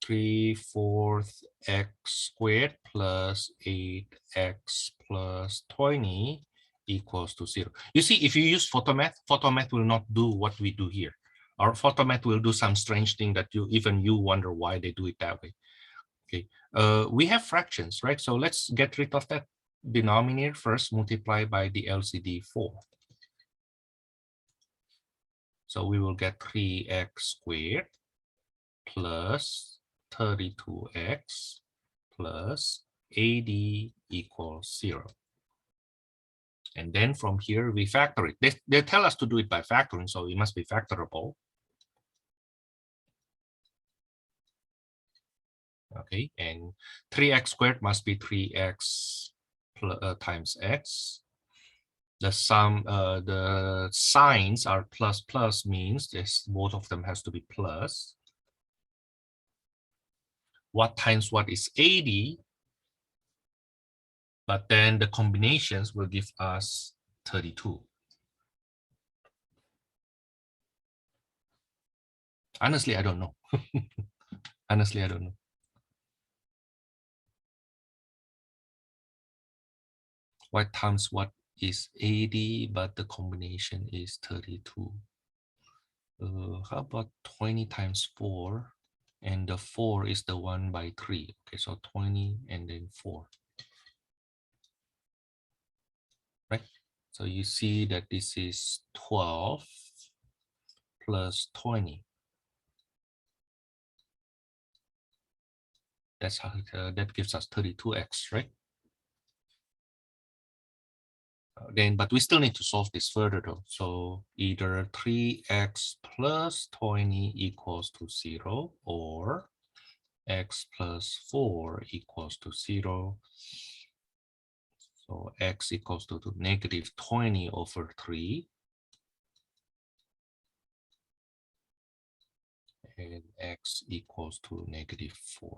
3/4 x squared plus 8x plus 20 equals to 0. You see, if you use photomath will not do what we do here. Our photomath will do some strange thing that even you wonder why they do it that way. Okay, we have fractions, right? So let's get rid of that denominator first, multiply by the LCD 4. So we will get 3x squared plus 32x plus 80 equals 0. And then from here, we factor it. They tell us to do it by factoring, so it must be factorable. Okay, and 3x squared must be 3x times x. The sum, the signs are plus plus, means this both of them has to be plus. What times what is 80? But then the combinations will give us 32. Honestly, I don't know. Honestly, I don't know. What times what is 80, but the combination is 32. How about 20 times 4? And the 4 is the 1 by 3. Okay, so 20 and then 4. Right? So you see that this is 12 plus 20. That's how that gives us 32x, right? Then, but we still need to solve this further though. So either 3x plus 20 equals to 0 or x plus 4 equals to 0. So x equals to negative 20 over 3. And x equals to negative 4.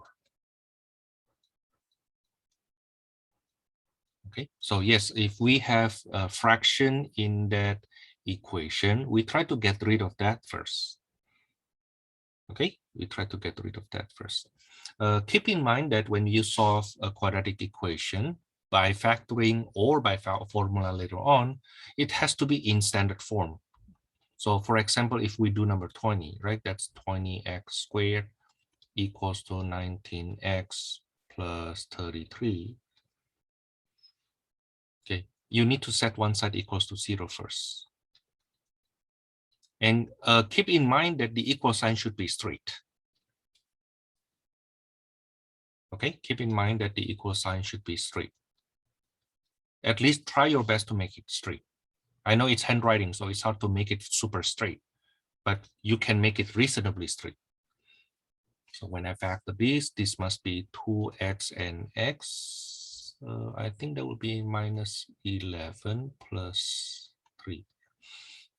Okay, so yes, if we have a fraction in that equation, we try to get rid of that first. Okay, we try to get rid of that first. Keep in mind that when you solve a quadratic equation by factoring or by formula later on, it has to be in standard form. So for example, if we do number 20, right, that's 20x squared equals to 19x plus 33. Okay, you need to set one side equals to 0 first. And keep in mind that the equal sign should be straight. Okay, keep in mind that the equal sign should be straight. At least try your best to make it straight. I know it's handwriting, so it's hard to make it super straight, but you can make it reasonably straight. So when I factor this must be 2x and x. I think that would be minus 11 plus 3.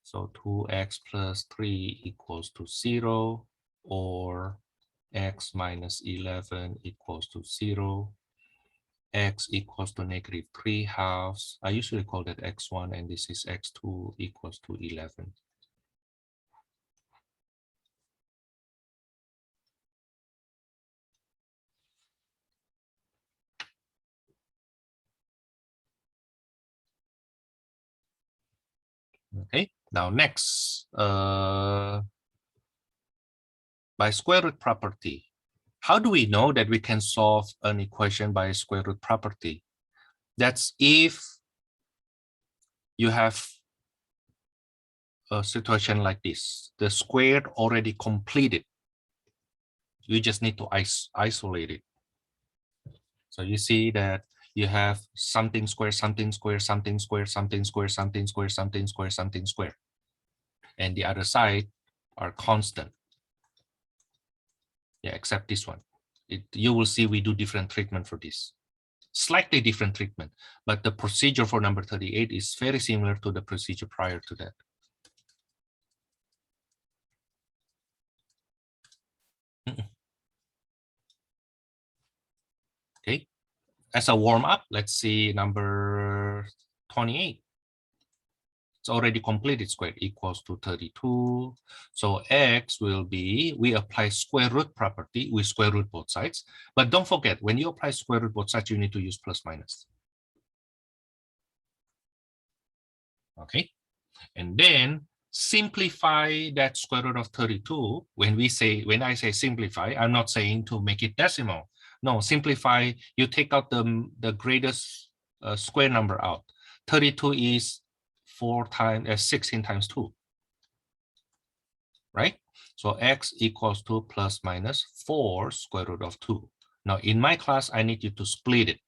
So 2x plus 3 equals to 0, or x minus 11 equals to 0. X equals to negative 3 halves. I usually call that x1, and this is x2 equals to 11. Okay, now next, by square root property. How do we know that we can solve an equation by square root property? That's if you have a situation like this. The square already completed. You just need to isolate it. So you see that you have something square, something square, something square, something square, something square, something square, something square. And the other side are constant. Yeah, except this one. You will see we do different treatment for this. Slightly different treatment, but the procedure for number 38 is very similar to the procedure prior to that. Okay, as a warm-up, let's see number 28. It's already completed. Square equals to 32. So x will be, we apply square root property, we square root both sides. But don't forget, when you apply square root both sides, you need to use plus minus. Okay, and then simplify that square root of 32. When I say simplify, I'm not saying to make it decimal. No, simplify, you take out the greatest square number out. 32 is 16 times 2, right? So x equals to plus minus 4 square root of 2. Now in my class, I need you to split it.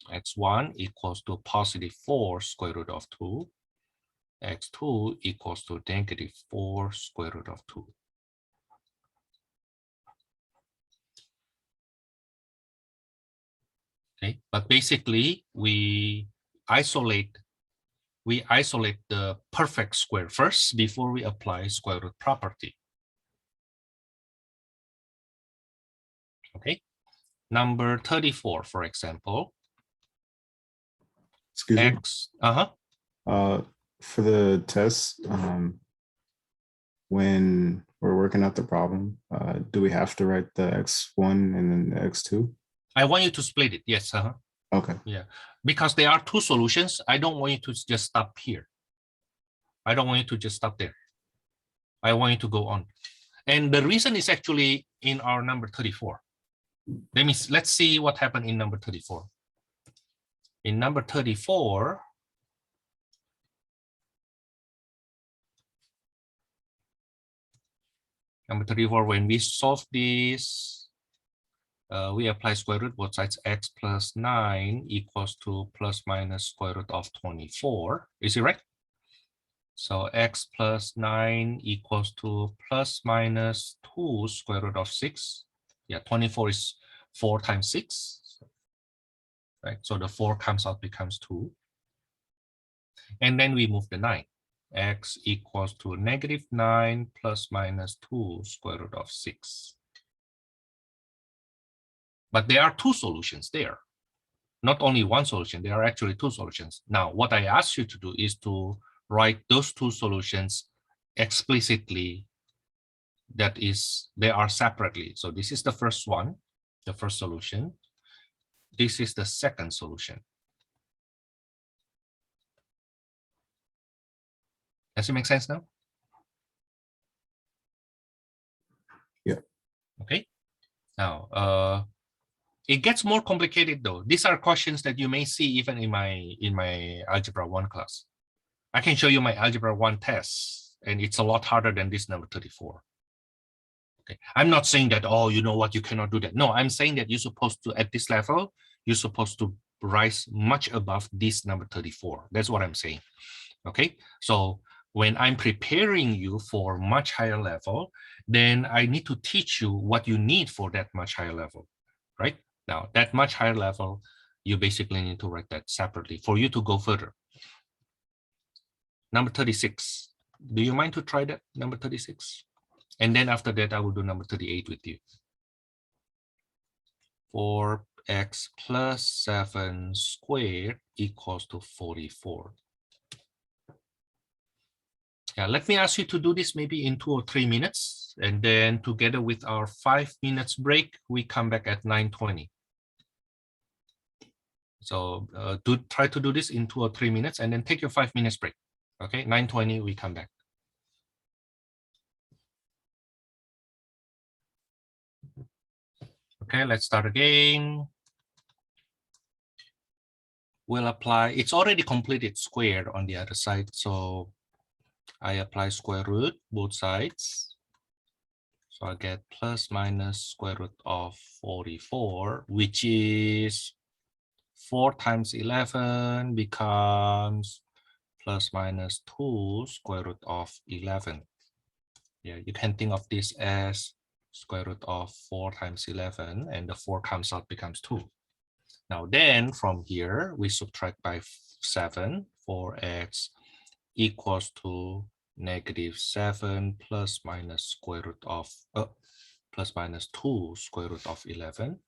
x1 equals to positive 4 square root of 2. x2 equals to negative 4 square root of 2. Okay, but basically we isolate the perfect square first before we apply square root property. Okay, number 34, for example. Excuse me. X, For the test, when we're working out the problem, do we have to write the x1 and then the x2? I want you to split it. Yes. Okay. Yeah, because there are two solutions. I don't want you to just stop here. I don't want you to just stop there. I want you to go on. And the reason is actually in our number 34. Let's see what happened in number 34. In number 34, when we solve this, we apply square root both sides. X plus 9 equals to plus minus square root of 24. Is it right? So x plus 9 equals to plus minus 2 square root of 6. Yeah, 24 is 4 times 6. Right? So the 4 comes out, becomes 2. And then we move the 9. X equals to negative 9 plus minus 2 square root of 6. But there are two solutions there. Not only one solution, there are actually two solutions. Now, what I ask you to do is to write those two solutions explicitly. That is, they are separately. So this is the first one, the first solution. This is the second solution. Does it make sense now? Yeah. Okay. Now, it gets more complicated though. These are questions that you may see even in my Algebra 1 class. I can show you my Algebra 1 test, and it's a lot harder than this number 34. Okay. I'm not saying that, oh, you know what, you cannot do that. No, I'm saying that you're supposed to, at this level, you're supposed to rise much above this number 34. That's what I'm saying. Okay. So when I'm preparing you for much higher level, then I need to teach you what you need for that much higher level, right? Now, that much higher level, you basically need to write that separately for you to go further. Number 36. Do you mind to try that, number 36? And then after that, I will do number 38 with you. 4x plus 7 squared equals to 44. Yeah, let me ask you to do this maybe in 2 or 3 minutes. And then together with our 5 minutes break, we come back at 9:20. So try to do this in 2 or 3 minutes and then take your 5 minutes break. Okay, 9:20, we come back. Okay, let's start again. We'll apply, it's already completed squared on the other side. So I apply square root both sides. So I get plus minus square root of 44, which is 4 times 11 becomes plus minus 2 square root of 11. Yeah, you can think of this as square root of 4 times 11, and the 4 comes out, becomes 2. Now then, from here, we subtract by 7, 4x equals to negative 7 plus minus square root of, plus minus 2 square root of 11.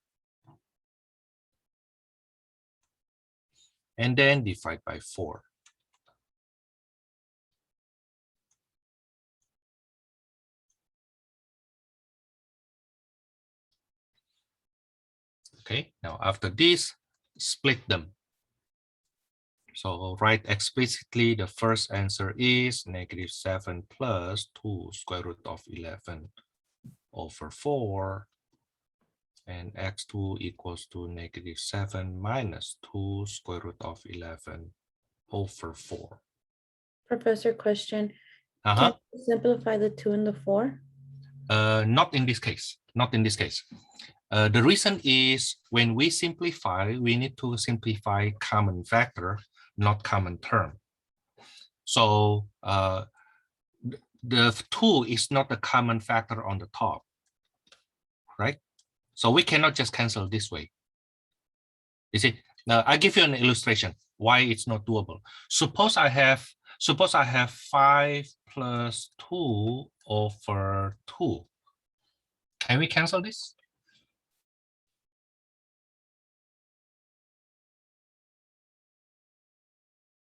And then divide by 4. Okay, now after this, split them. So write explicitly, the first answer is negative 7 plus 2 square root of 11 over 4. And x2 equals to negative 7 minus 2 square root of 11 over 4. Professor, question. Can you simplify the 2 and the 4? Not in this case. Not in this case. The reason is when we simplify, we need to simplify common factor, not common term. So the 2 is not a common factor on the top, right? So we cannot just cancel this way. You see, now I give you an illustration why it's not doable. Suppose I have 5 plus 2 over 2. Can we cancel this?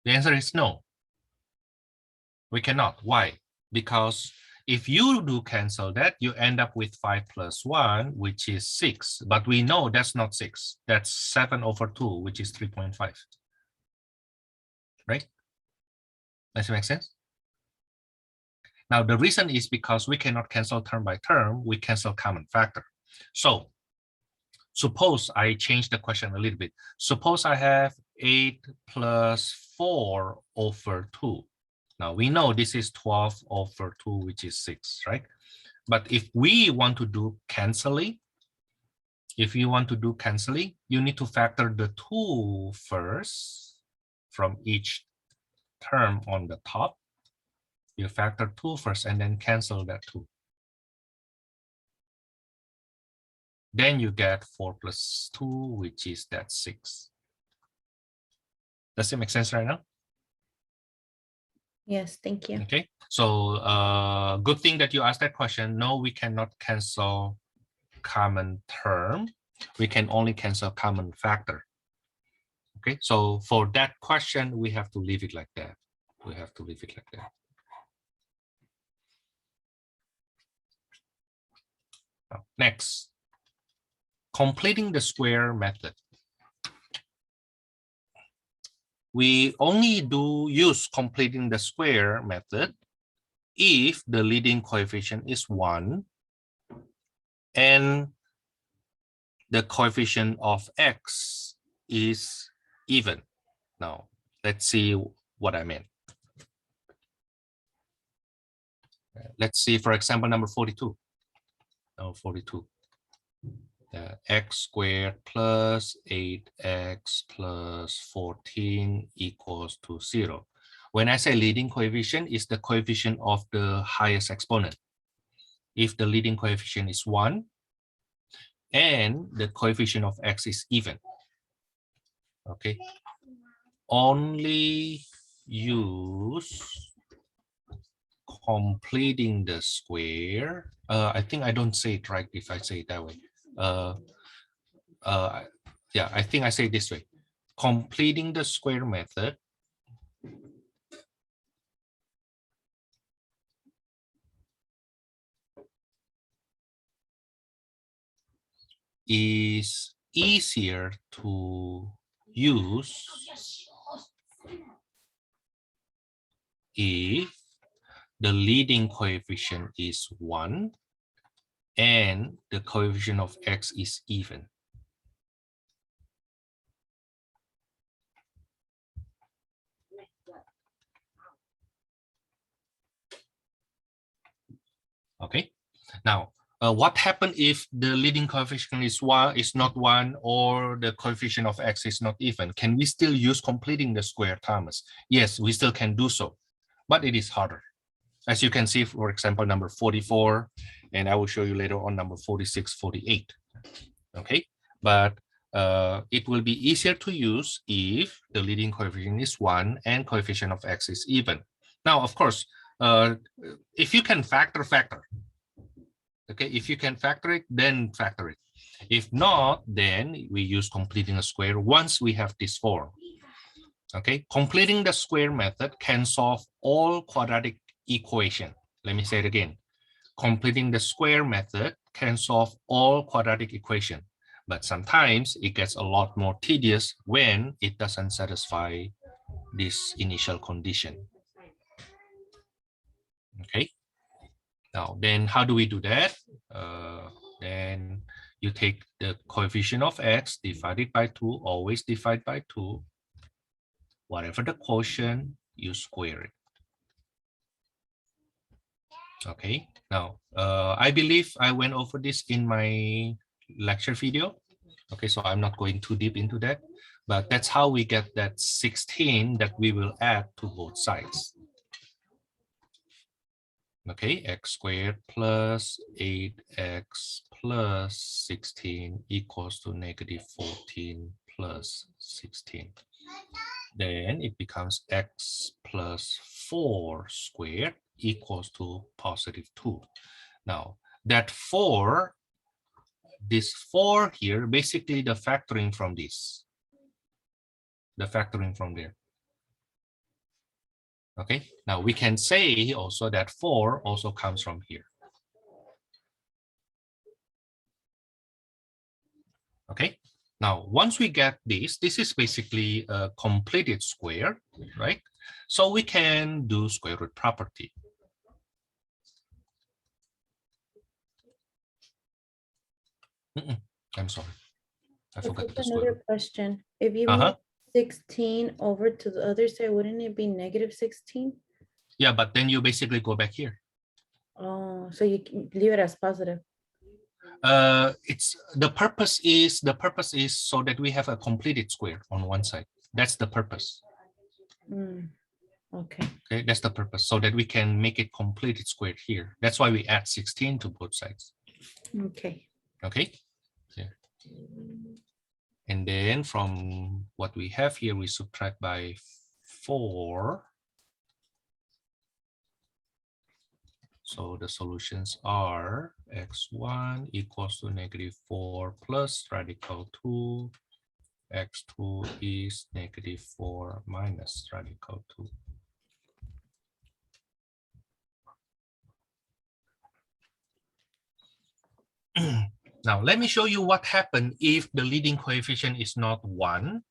The answer is no. We cannot. Why? Because If you do cancel that, you end up with 5 plus 1, which is 6. But we know that's not 6. That's 7 over 2, which is 3.5. Right? Does it make sense? Now, the reason is because we cannot cancel term by term. We cancel common factor. So suppose I change the question a little bit. Suppose I have 8 plus 4 over 2. Now, we know this is 12 over 2, which is 6, right? But if we want to do canceling, you need to factor the 2 first from each term on the top. You factor 2 first and then cancel that 2. Then you get 4 plus 2, which is that 6. Does it make sense right now? Yes, thank you. Okay, so good thing that you asked that question. No, we cannot cancel common term. We can only cancel common factor. Okay, so for that question, we have to leave it like that. We have to leave it like that. Now, next, completing the square method. We only use completing the square method if the leading coefficient is 1 and the coefficient of x is even. Now, let's see what I mean. Let's see, for example, number 42. Now, 42. X squared plus 8x plus 14 equals to 0. When I say leading coefficient, is the coefficient of the highest exponent. If the leading coefficient is 1 and the coefficient of x is even. Okay. Only use completing the square. I think I don't say it right if I say it that way. Yeah, I think I say it this way. Completing the square method is easier to use if the leading coefficient is 1 and the coefficient of x is even. Okay, now what happens if the leading coefficient is not 1 or the coefficient of x is not even? Can we still use completing the square, Thomas? Yes, we still can do so, but it is harder. As you can see, for example, number 44, and I will show you later on number 46, 48. Okay, but it will be easier to use if the leading coefficient is 1 and coefficient of x is even. Now, of course, if you can factor. Okay, if you can factor it, then factor it. If not, then we use completing a square once we have this form. Okay, completing the square method can solve all quadratic equation. Let me say it again. Completing the square method can solve all quadratic equation, but sometimes it gets a lot more tedious when it doesn't satisfy this initial condition. Okay. Now, then how do we do that? Then you take the coefficient of x divided by 2, always divide by 2. Whatever the quotient, you square it. Okay, now I believe I went over this in my lecture video. Okay, so I'm not going too deep into that, but that's how we get that 16 that we will add to both sides. Okay, x squared plus 8x plus 16 equals to negative 14 plus 16. Then it becomes x plus 4 squared equals to positive 2. Now, that 4, this 4 here, basically the factoring from this. The factoring from there. Okay, now we can say also that 4 also comes from here. Okay, now once we get this is basically a completed square, right? So we can do square root property. I'm sorry, I forgot the square Another root. question. If you Uh-huh. move 16 over to the other side, wouldn't it be negative 16? Yeah, but then you basically go back here. Oh, so you can leave it as positive. It's the purpose is so that we have a completed square on one side. That's the purpose. Okay. Okay, that's the purpose, so that we can make it completed square here. That's why we add 16 to both sides. Okay. Okay, yeah. And then from what we have here, we subtract by 4. So the solutions are x1 equals to -4 plus radical 2. X2 is -4 minus radical 2. Now, let me show you what happened if the leading coefficient is not 1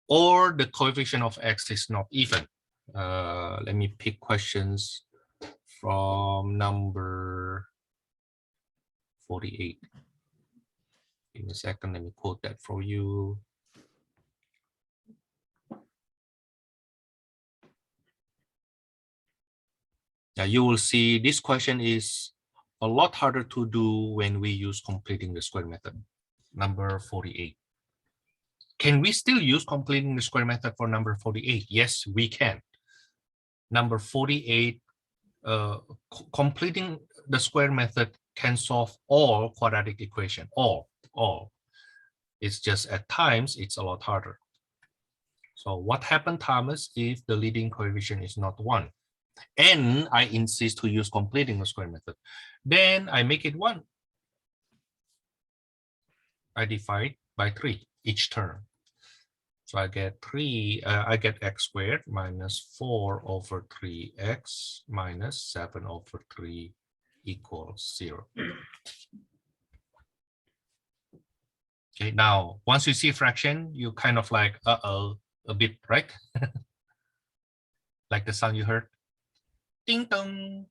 or the coefficient of x is not even. Let me pick questions from number 48. Give me a second, let me quote that for you. Now you will see this question is a lot harder to do when we use completing the square method. Number 48. Can we still use completing the square method for number 48? Yes, we can. Number 48, completing the square method can solve all quadratic equation, all. It's just at times it's a lot harder. So what happened, Thomas, if the leading coefficient is not 1? And I insist to use completing the square method. Then I make it 1. I divide by 3 each term. So I get I get x squared minus 4 over 3x minus 7 over 3 equals 0. Okay, now once you see fraction, you kind of like, uh-oh, a bit, right? Like the sound you heard. Ding dong.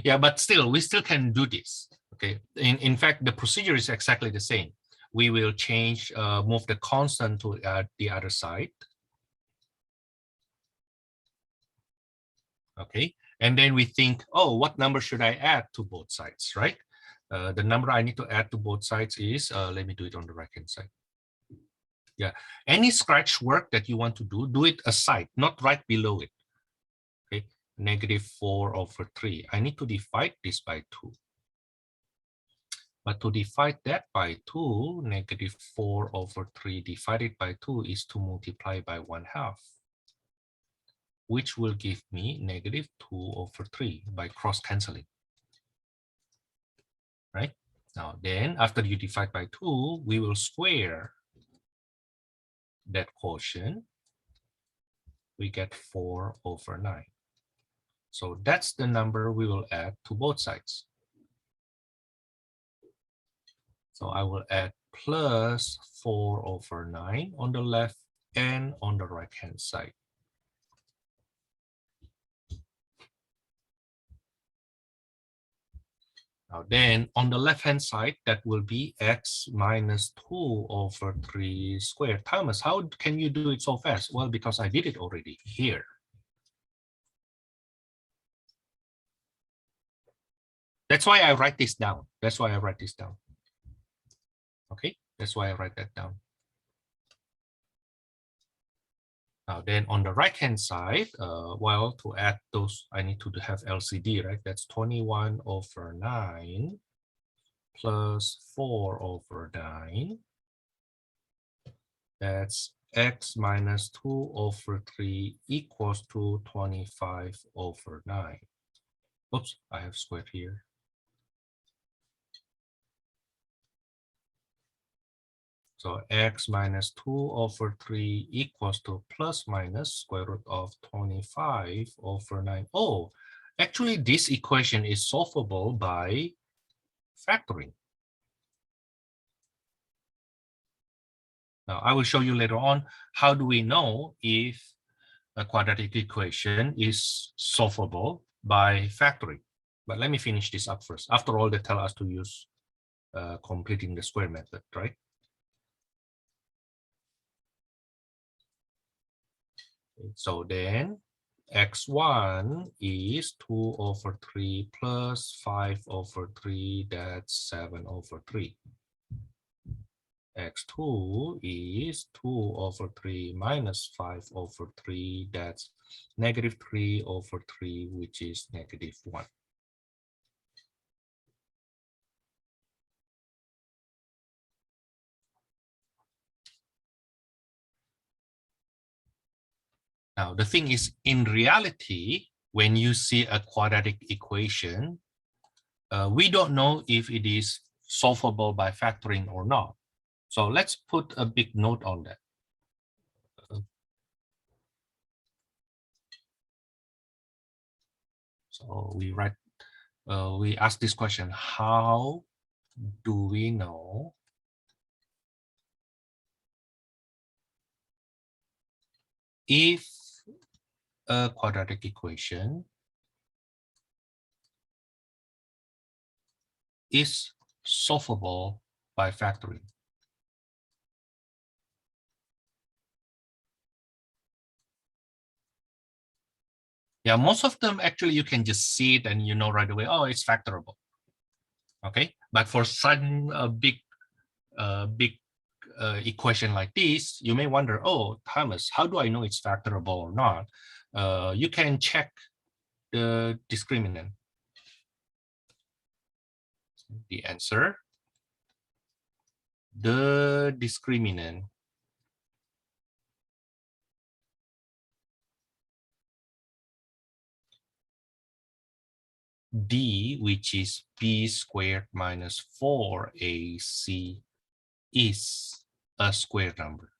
Yeah, but still, we still can do this. Okay, in fact, the procedure is exactly the same. We will change, move the constant to the other side. Okay, and then we think, oh, what number should I add to both sides, right? The number I need to add to both sides is, let me do it on the right hand side. Yeah, any scratch work that you want to do it aside, not right below it. Okay, -4 over 3. I need to divide this by 2. But to divide that by 2, -4 over 3 divided by 2 is to multiply by 1/2, which will give me -2 over 3 by cross canceling. Right? Now then, after you divide by 2, we will square that quotient. We get 4 over 9. So that's the number we will add to both sides. So I will add plus 4 over 9 on the left and on the right hand side. Now then on the left hand side, that will be x minus 2 over 3 squared. Thomas, how can you do it so fast? Well, because I did it already here. That's why I write this down. That's why I write this down. Okay, that's why I write that down. Now then on the right hand side, well, to add those, I need to have LCD, right? That's 21 over 9 plus 4 over 9. That's x minus 2 over 3 equals to 25 over 9. Oops, I have squared here. So x minus 2/3 equals to plus minus square root of 25/9. Oh, actually this equation is solvable by factoring. Now I will show you later on how do we know if a quadratic equation is solvable by factoring. But let me finish this up first. After all, they tell us to use completing the square method, right? So then x1 is 2/3 plus 5/3, that's 7/3. x2 is 2/3 minus 5/3, that's -3/3, which is -1. Now, the thing is, in reality, when you see a quadratic equation, we don't know if it is solvable by factoring or not. So let's put a big note on that. So we ask this question, how do we know if a quadratic equation is solvable by factoring? Yeah, most of them actually you can just see it and you know right away, oh, it's factorable. Okay, but for some big equation like this, you may wonder, oh, Thomas, how do I know it's factorable or not? You can check the discriminant. The answer, the discriminant d, which is b squared minus 4ac, is a square number.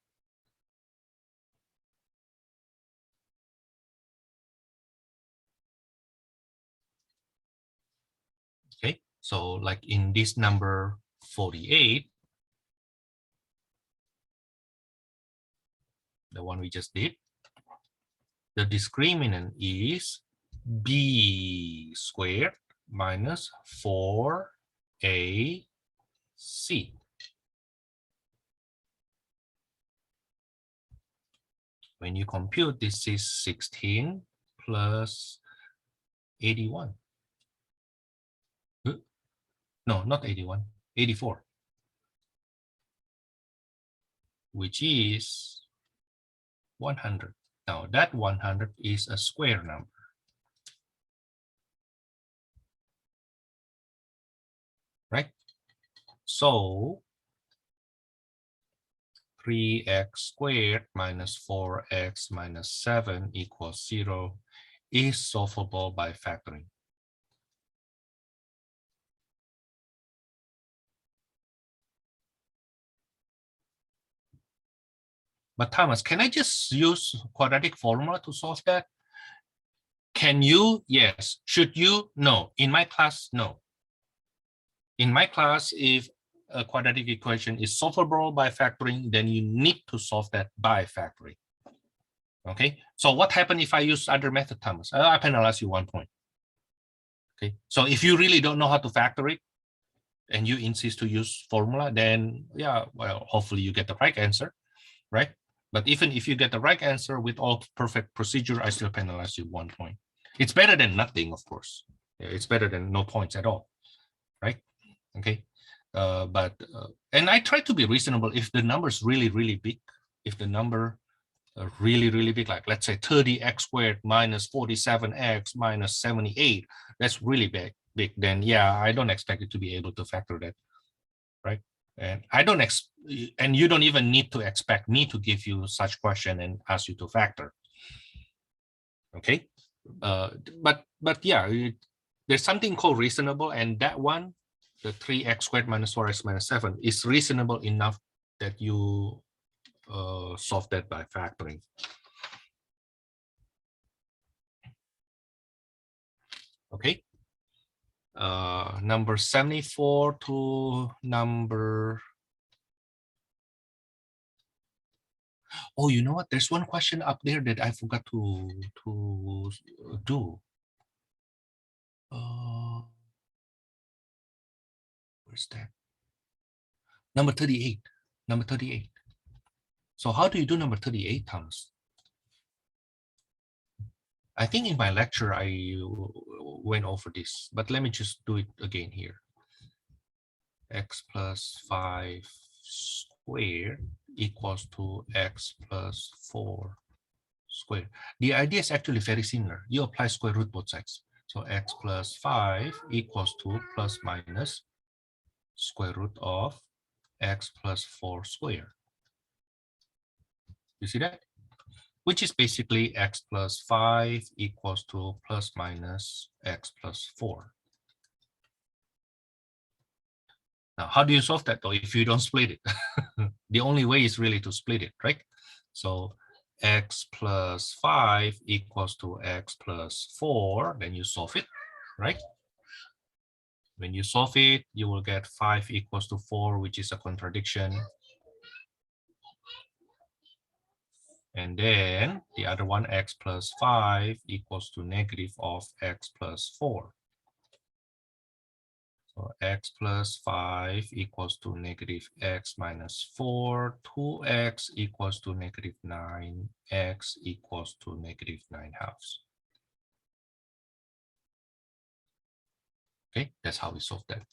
Okay, so like in this number 48, the one we just did, the discriminant is b squared minus 4ac. When you compute, this is 16 plus 81. No, not 81, 84. Which is 100. Now that 100 is a square number. Right? So 3x squared minus 4x minus 7 equals 0 is solvable by factoring. But Thomas, can I just use quadratic formula to solve that? Can you? Yes. Should you? No. In my class, no. In my class, if a quadratic equation is solvable by factoring, then you need to solve that by factoring. Okay. So what happens if I use other method, Thomas? I penalize you 1 point. Okay. So if you really don't know how to factor it, and you insist to use formula, then yeah, well, hopefully you get the right answer, right? But even if you get the right answer with all perfect procedure, I still penalize you 1 point. It's better than nothing, of course. It's better than no points at all, right? Okay. And I try to be reasonable. If the number is really, really big, if the number really, really big, like let's say 30x squared minus 47x minus 78, that's really big, then yeah, I don't expect it to be able to factor that, right? And I don't and you don't even need to expect me to give you such question and ask you to factor. Okay, but yeah, there's something called reasonable, and that one, the 3x squared minus 4x minus 7, is reasonable enough that you solve that by factoring. Okay. Number 74 to number. Oh, you know what? There's one question up there that I forgot to do. Where's that? Number 38. Number 38. So how do you do number 38, Thomas? I think in my lecture I went over this, but let me just do it again here. X plus 5 squared equals to x plus 4 squared. The idea is actually very similar. You apply square root both sides. So x plus 5 equals to plus minus square root of x plus 4 squared. You see that? Which is basically x plus 5 equals to plus minus x plus 4. Now, how do you solve that though if you don't split it? The only way is really to split it, right? So x plus 5 equals to x plus 4, then you solve it, right? When you solve it, you will get 5 equals to 4, which is a contradiction. And then the other one, x plus 5 equals to negative of x plus 4. So x plus 5 equals to negative x minus 4. 2x equals to negative 9. X equals to negative 9/2. Okay, that's how we solve that.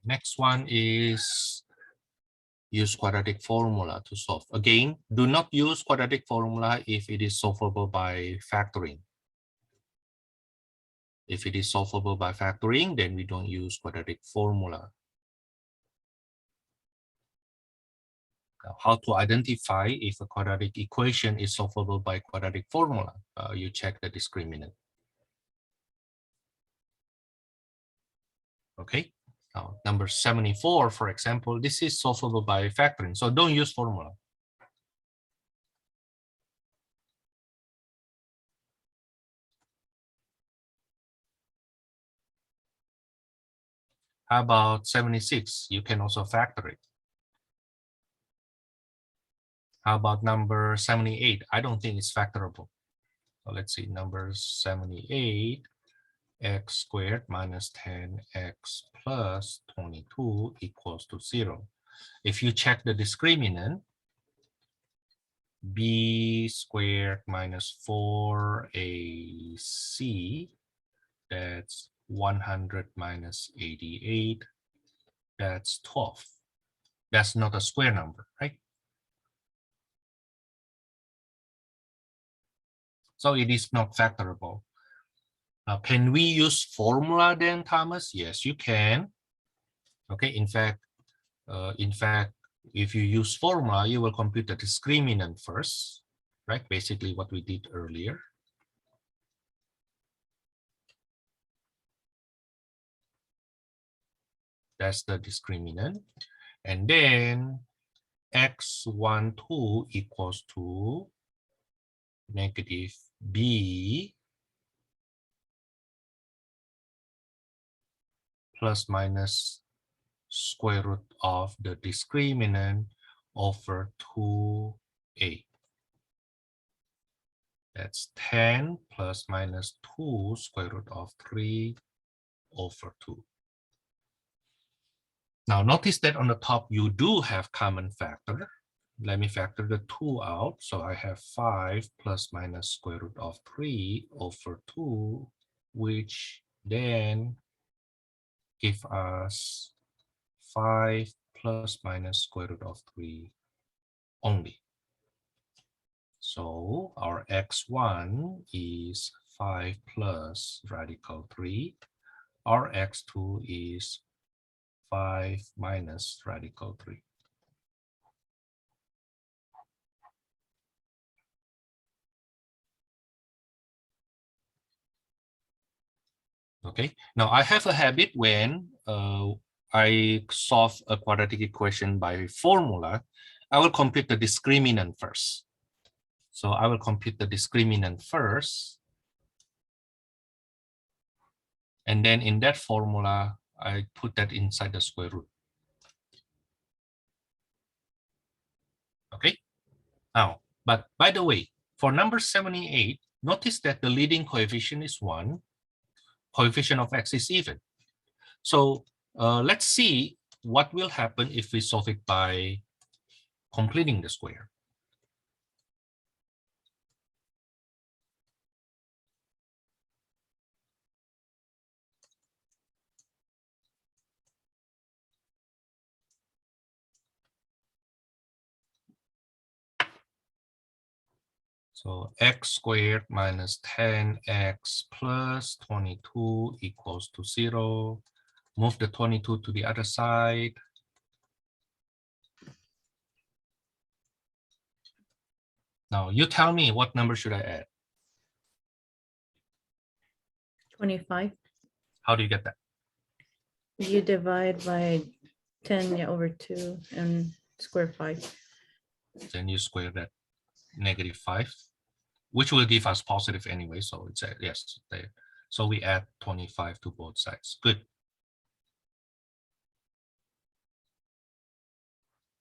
Next one is use quadratic formula to solve. Again, do not use quadratic formula if it is solvable by factoring. If it is solvable by factoring, then we don't use quadratic formula. Now, how to identify if a quadratic equation is solvable by quadratic formula? You check the discriminant. Okay. Now, number 74, for example, this is solvable by factoring, so don't use formula. How about 76? You can also factor it. How about number 78? I don't think it's factorable. So let's see, number 78, x squared minus 10x plus 22 equals to 0. If you check the discriminant, b squared minus 4ac, that's 100 minus 88, that's 12. That's not a square number, right? So it is not factorable. Now, can we use formula then, Thomas? Yes, you can. Okay, in fact, if you use formula, you will compute the discriminant first, right? Basically what we did earlier. That's the discriminant. And then x12 equals to negative b plus minus square root of the discriminant over 2a. That's 10 plus minus 2 square root of 3 over 2. Now notice that on the top you do have common factor. Let me factor the 2 out. So I have 5 plus minus square root of 3 over 2, which then give us 5 plus minus square root of 3 only. So our x1 is 5 plus radical 3. Our x2 is 5 minus radical 3. Okay, now I have a habit when I solve a quadratic equation by formula, I will compute the discriminant first. So I will compute the discriminant first. And then in that formula, I put that inside the square root. Okay, now, but by the way, for number 78, notice that the leading coefficient is 1, coefficient of x is even. So let's see what will happen if we solve it by completing the square. So x squared minus 10x plus 22 equals to 0. Move the 22 to the other side. Now you tell me what number should I add? 25. How do you get that? You divide by 10 over 2 and square 5. Then you square that -5, which will give us positive anyway. So it's a yes there. So we add 25 to both sides. Good.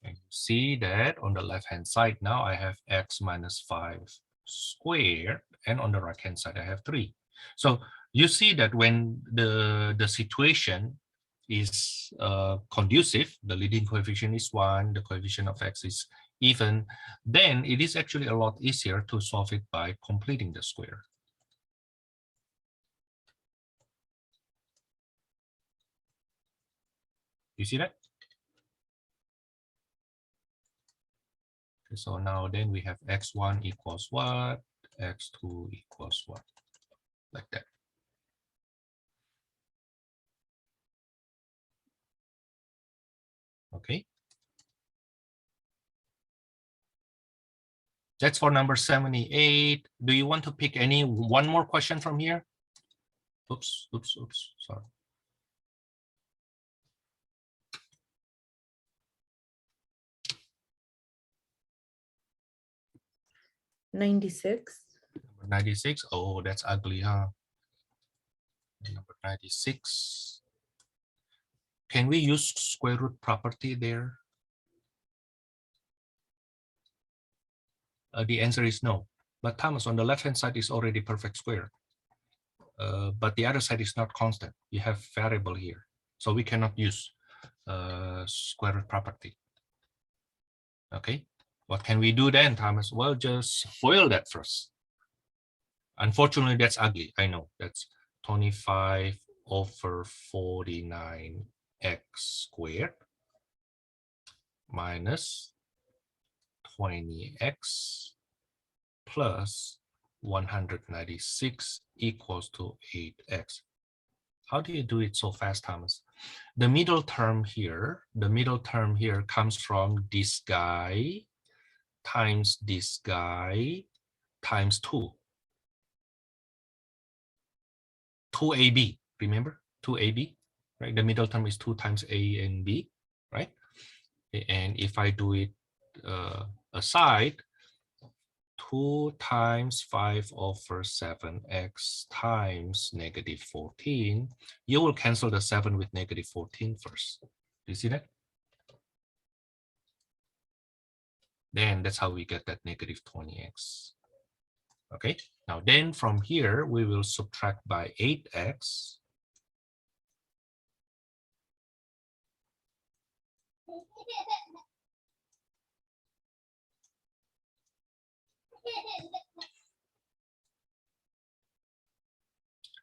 And you see that on the left hand side now I have x minus 5 squared, and on the right hand side I have 3. So you see that when the situation is conducive, the leading coefficient is 1, the coefficient of x is even, then it is actually a lot easier to solve it by completing the square. You see that? Okay, so now then we have x1 equals what? X2 equals what? Like that. Okay. That's for number 78. Do you want to pick one more question from here? Oops, sorry. $96. Number 96. Oh, that's ugly, huh? Number 96. Can we use square root property there? The answer is no. But Thomas, on the left-hand side is already perfect square. But the other side is not constant. You have variable here. So we cannot use square root property. Okay. What can we do then, Thomas? Well, just FOIL that first. Unfortunately, that's ugly. I know. That's 25 over 49x squared minus 20x plus 196 equals to 8x. How do you do it so fast, Thomas? The middle term here comes from this guy times this guy times 2. 2ab, remember? 2ab, right? The middle term is 2 times a and b, right? And if I do it aside, 2 times 5 over 7x times -14, you will cancel the 7 with -14 first. Do you see that? Then that's how we get that -20x. Okay, now then from here, we will subtract by 8x.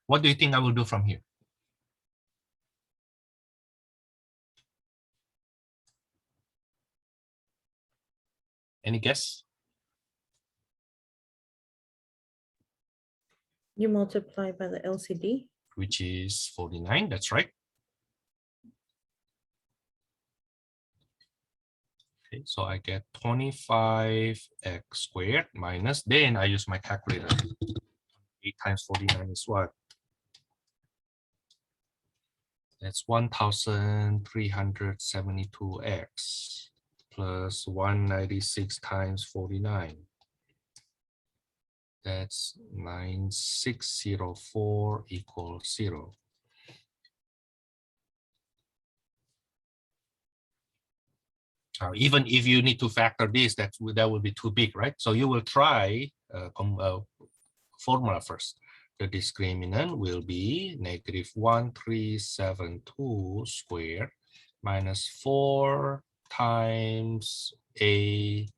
What do you think I will do from here? Any guess? You multiply by the LCD. Which is 49, that's right. Okay, so I get 25x squared minus, then I use my calculator. 8 times 49 is what? That's 1,372x plus 196 times 49. That's 9604 equals 0. Even if you need to factor this, that will be too big, right? So you will try formula first. The discriminant will be negative 1372 squared minus 4 times A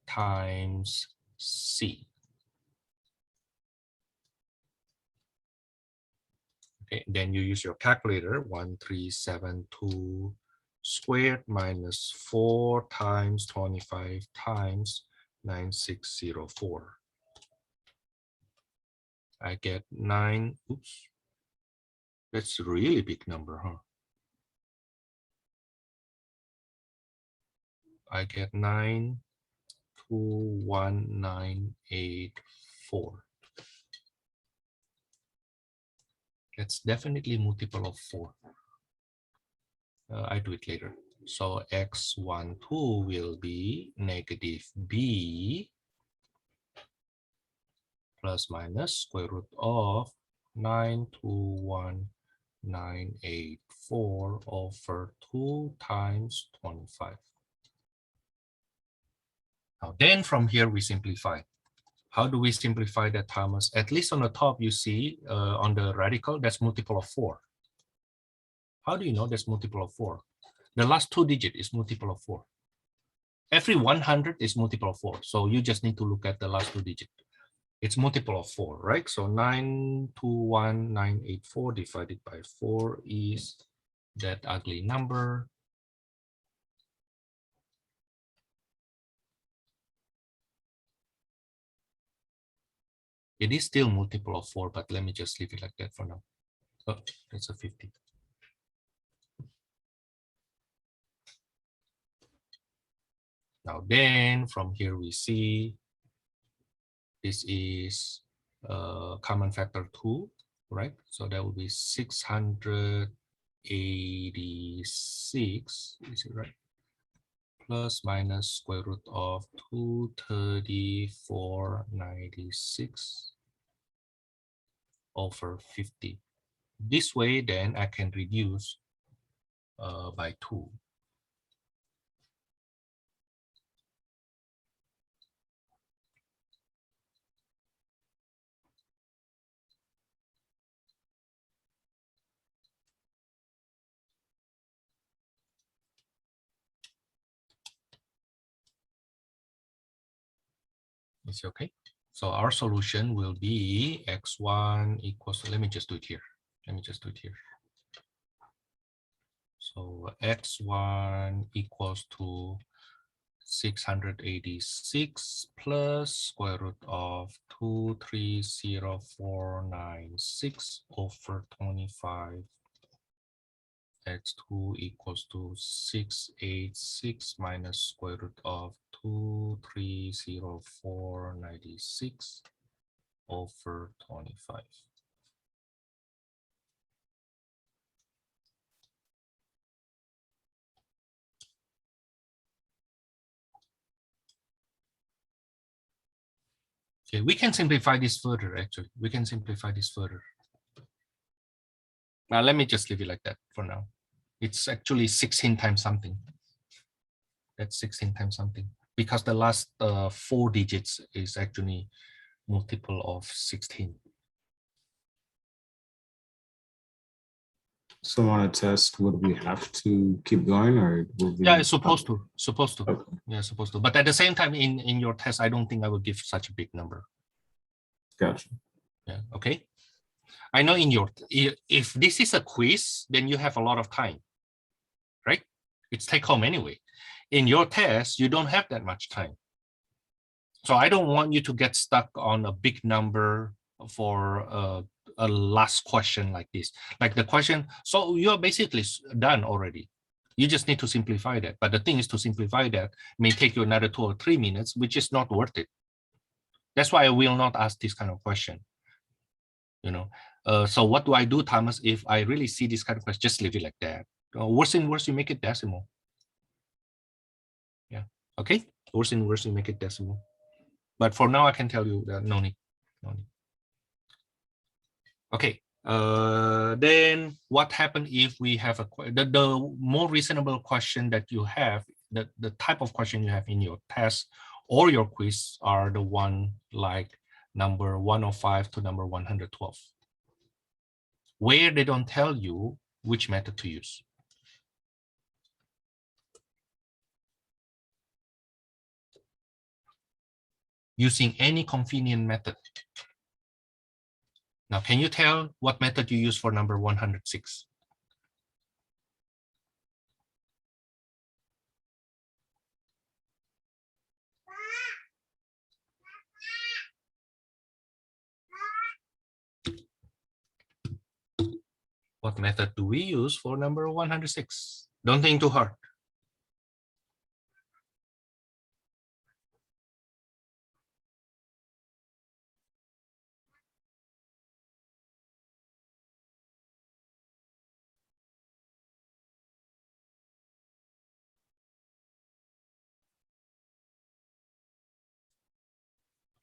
times C. Okay, then you use your calculator. 1372 squared minus 4 times 25 times 9604. I get 9. Oops. That's a really big number, huh? I get 9,21984. That's definitely multiple of 4. I do it later. So x12 will be negative b plus minus square root of 9,21984 over 2 times 25. Now then from here we simplify. How do we simplify that, Thomas? At least on the top you see on the radical, that's multiple of 4. How do you know that's multiple of 4? The last 2 digits is multiple of 4. Every 100 is multiple of 4. So you just need to look at the last 2 digits. It's multiple of 4, right? So 9,21984 divided by 4 is that ugly number. It is still multiple of 4, but let me just leave it like that for now. Oh, that's a 50. Now then, from here we see this is common factor 2, right? So that will be 686, is it right? Plus minus square root of 23496 over 50. This way, then I can reduce by 2. It's okay. So our solution will be x1 equals, let me just do it here. So x1 equals to 686 plus square root of 230496 over 25. X2 equals to 686 minus square root of 230496 over 25. Okay, we can simplify this further, actually. We can simplify this further. Now, let me just leave it like that for now. It's actually 16 times something. That's 16 times something. Because the last 4 digits is actually multiple of 16. So on a test, would we have to keep going, or will we? Yeah, it's supposed to. Okay. Yeah, supposed to. But at the same time, in your test, I don't think I would give such a big number. Gotcha. Yeah, okay. I know if this is a quiz, then you have a lot of time, right? It's take home anyway. In your test, you don't have that much time. So I don't want you to get stuck on a big number for a last question like this. Like the question, so you're basically done already. You just need to simplify that. But the thing is, to simplify that may take you another 2 or 3 minutes, which is not worth it. That's why I will not ask this kind of question. You know, So what do I do, Thomas, if I really see this kind of question? Just leave it like that. Worse and worse, you make it decimal. Yeah. Okay. Worse and worse, you make it decimal. But for now, I can tell you that no need. No need. Okay. Then what happens if we have the more reasonable question that you have, the type of question you have in your test or your quiz are the one like number 105 to number 112, where they don't tell you which method to use. Using any convenient method. Now, can you tell what method you use for number 106? What method do we use for number 106? Don't think too hard.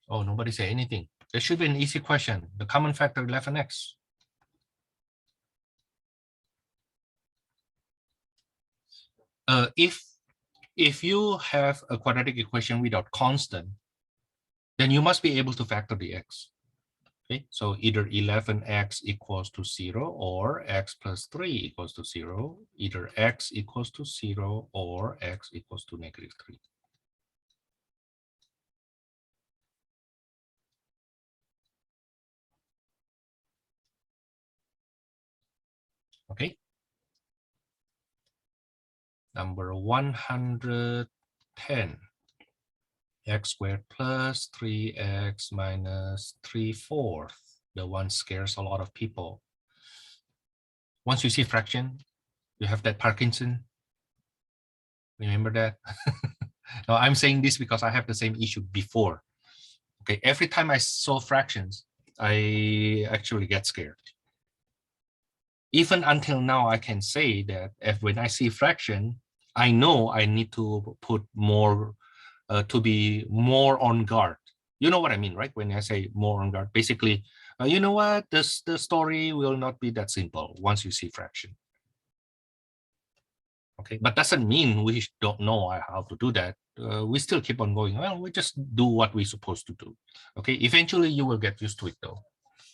Oh, nobody say anything. There should be an easy question. The common factor 11x. If you have a quadratic equation without constant, then you must be able to factor the x. Okay, so either 11x equals to 0 or x plus 3 equals to 0, either x equals to 0 or x equals to -3. Okay. Number 110, x squared plus 3x minus 3/4. The one scares a lot of people. Once you see fraction, you have that Parkinson. Remember that? No, I'm saying this because I have the same issue before. Okay, every time I saw fractions, I actually get scared. Even until now, I can say that when I see fraction, I know I need to put more, to be more on guard. You know what I mean, right? When I say more on guard, basically, you know what? The story will not be that simple once you see fraction. Okay, but doesn't mean we don't know how to do that. We still keep on going. Well, we just do what we're supposed to do. Okay, eventually you will get used to it though.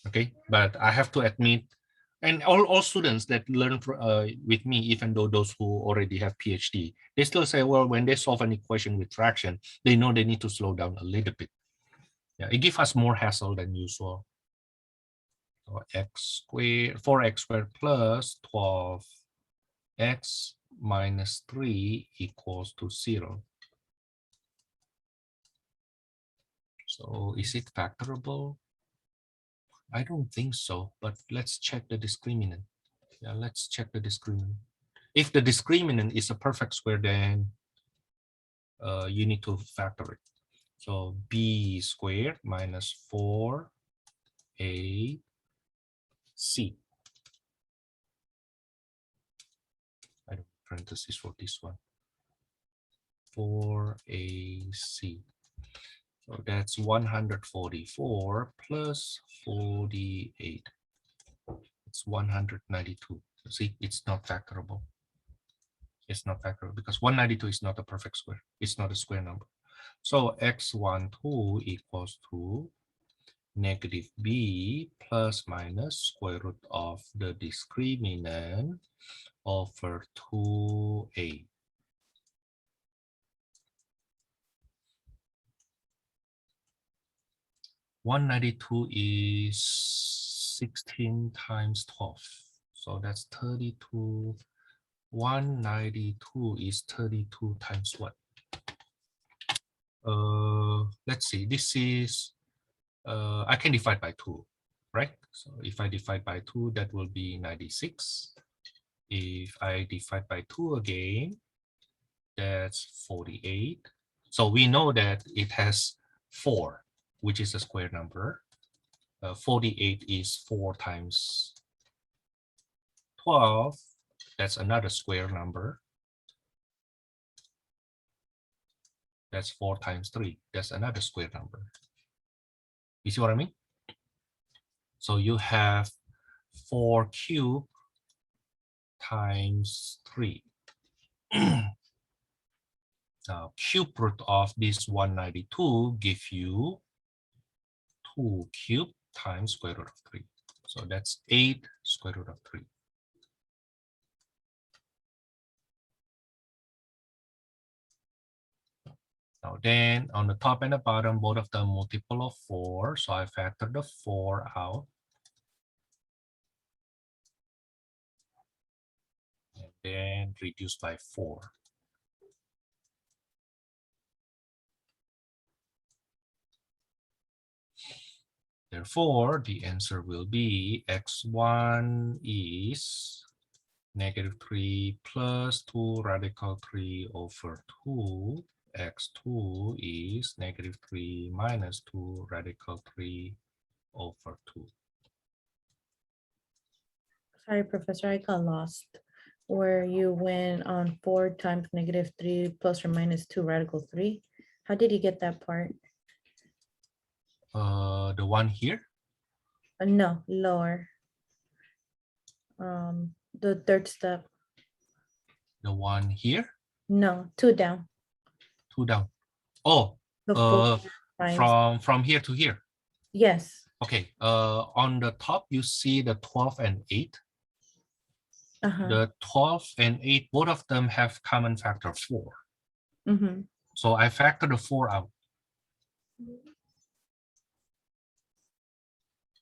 Okay, but I have to admit, and all students that learn with me, even though those who already have PhD, they still say, well, when they solve an equation with fraction, they know they need to slow down a little bit. Yeah, it gives us more hassle than usual. So x squared, 4x squared plus 12x minus 3 equals to 0. So is it factorable? I don't think so, but let's check the discriminant. Yeah, let's check the discriminant. If the discriminant is a perfect square, then you need to factor it. So b squared minus 4ac. I don't parentheses for this one. 4ac. So that's 144 plus 48. It's 192. See, it's not factorable. It's not factorable because 192 is not a perfect square. It's not a square number. So x12 equals to negative b plus minus square root of the discriminant over 2a. $192 is 16 times 12. So that's 32. 192 is 32 times what? Let's see. This is, I can divide by 2, right? So if I divide by 2, that will be 96. If I divide by 2 again, that's 48. So we know that it has 4, which is a square number. 48 is 4 times 12. That's another square number. That's 4 times 3. That's another square number. You see what I mean? So you have 4 cubed times 3. Now, cube root of this 192 give you 2 cubed times square root of 3. So that's 8 square root of 3. Now then on the top and the bottom, both of them multiple of 4. So I factor the 4 out. And then reduce by 4. Therefore, the answer will be x1 is -3 plus 2 radical 3 over 2. X2 is -3 minus 2 radical 3 over 2. Sorry, Professor, I got lost. Where you went on 4 times -3 plus or minus 2 radical 3. How did you get that part? The one here? No, lower. The third step. The one here? No, 2 down. 2 down. Oh, The 4 times. from here to here. Yes. Okay. On the top you see the 12 and 8. The 12 and 8, both of them have common factor 4. So I factor the 4 out.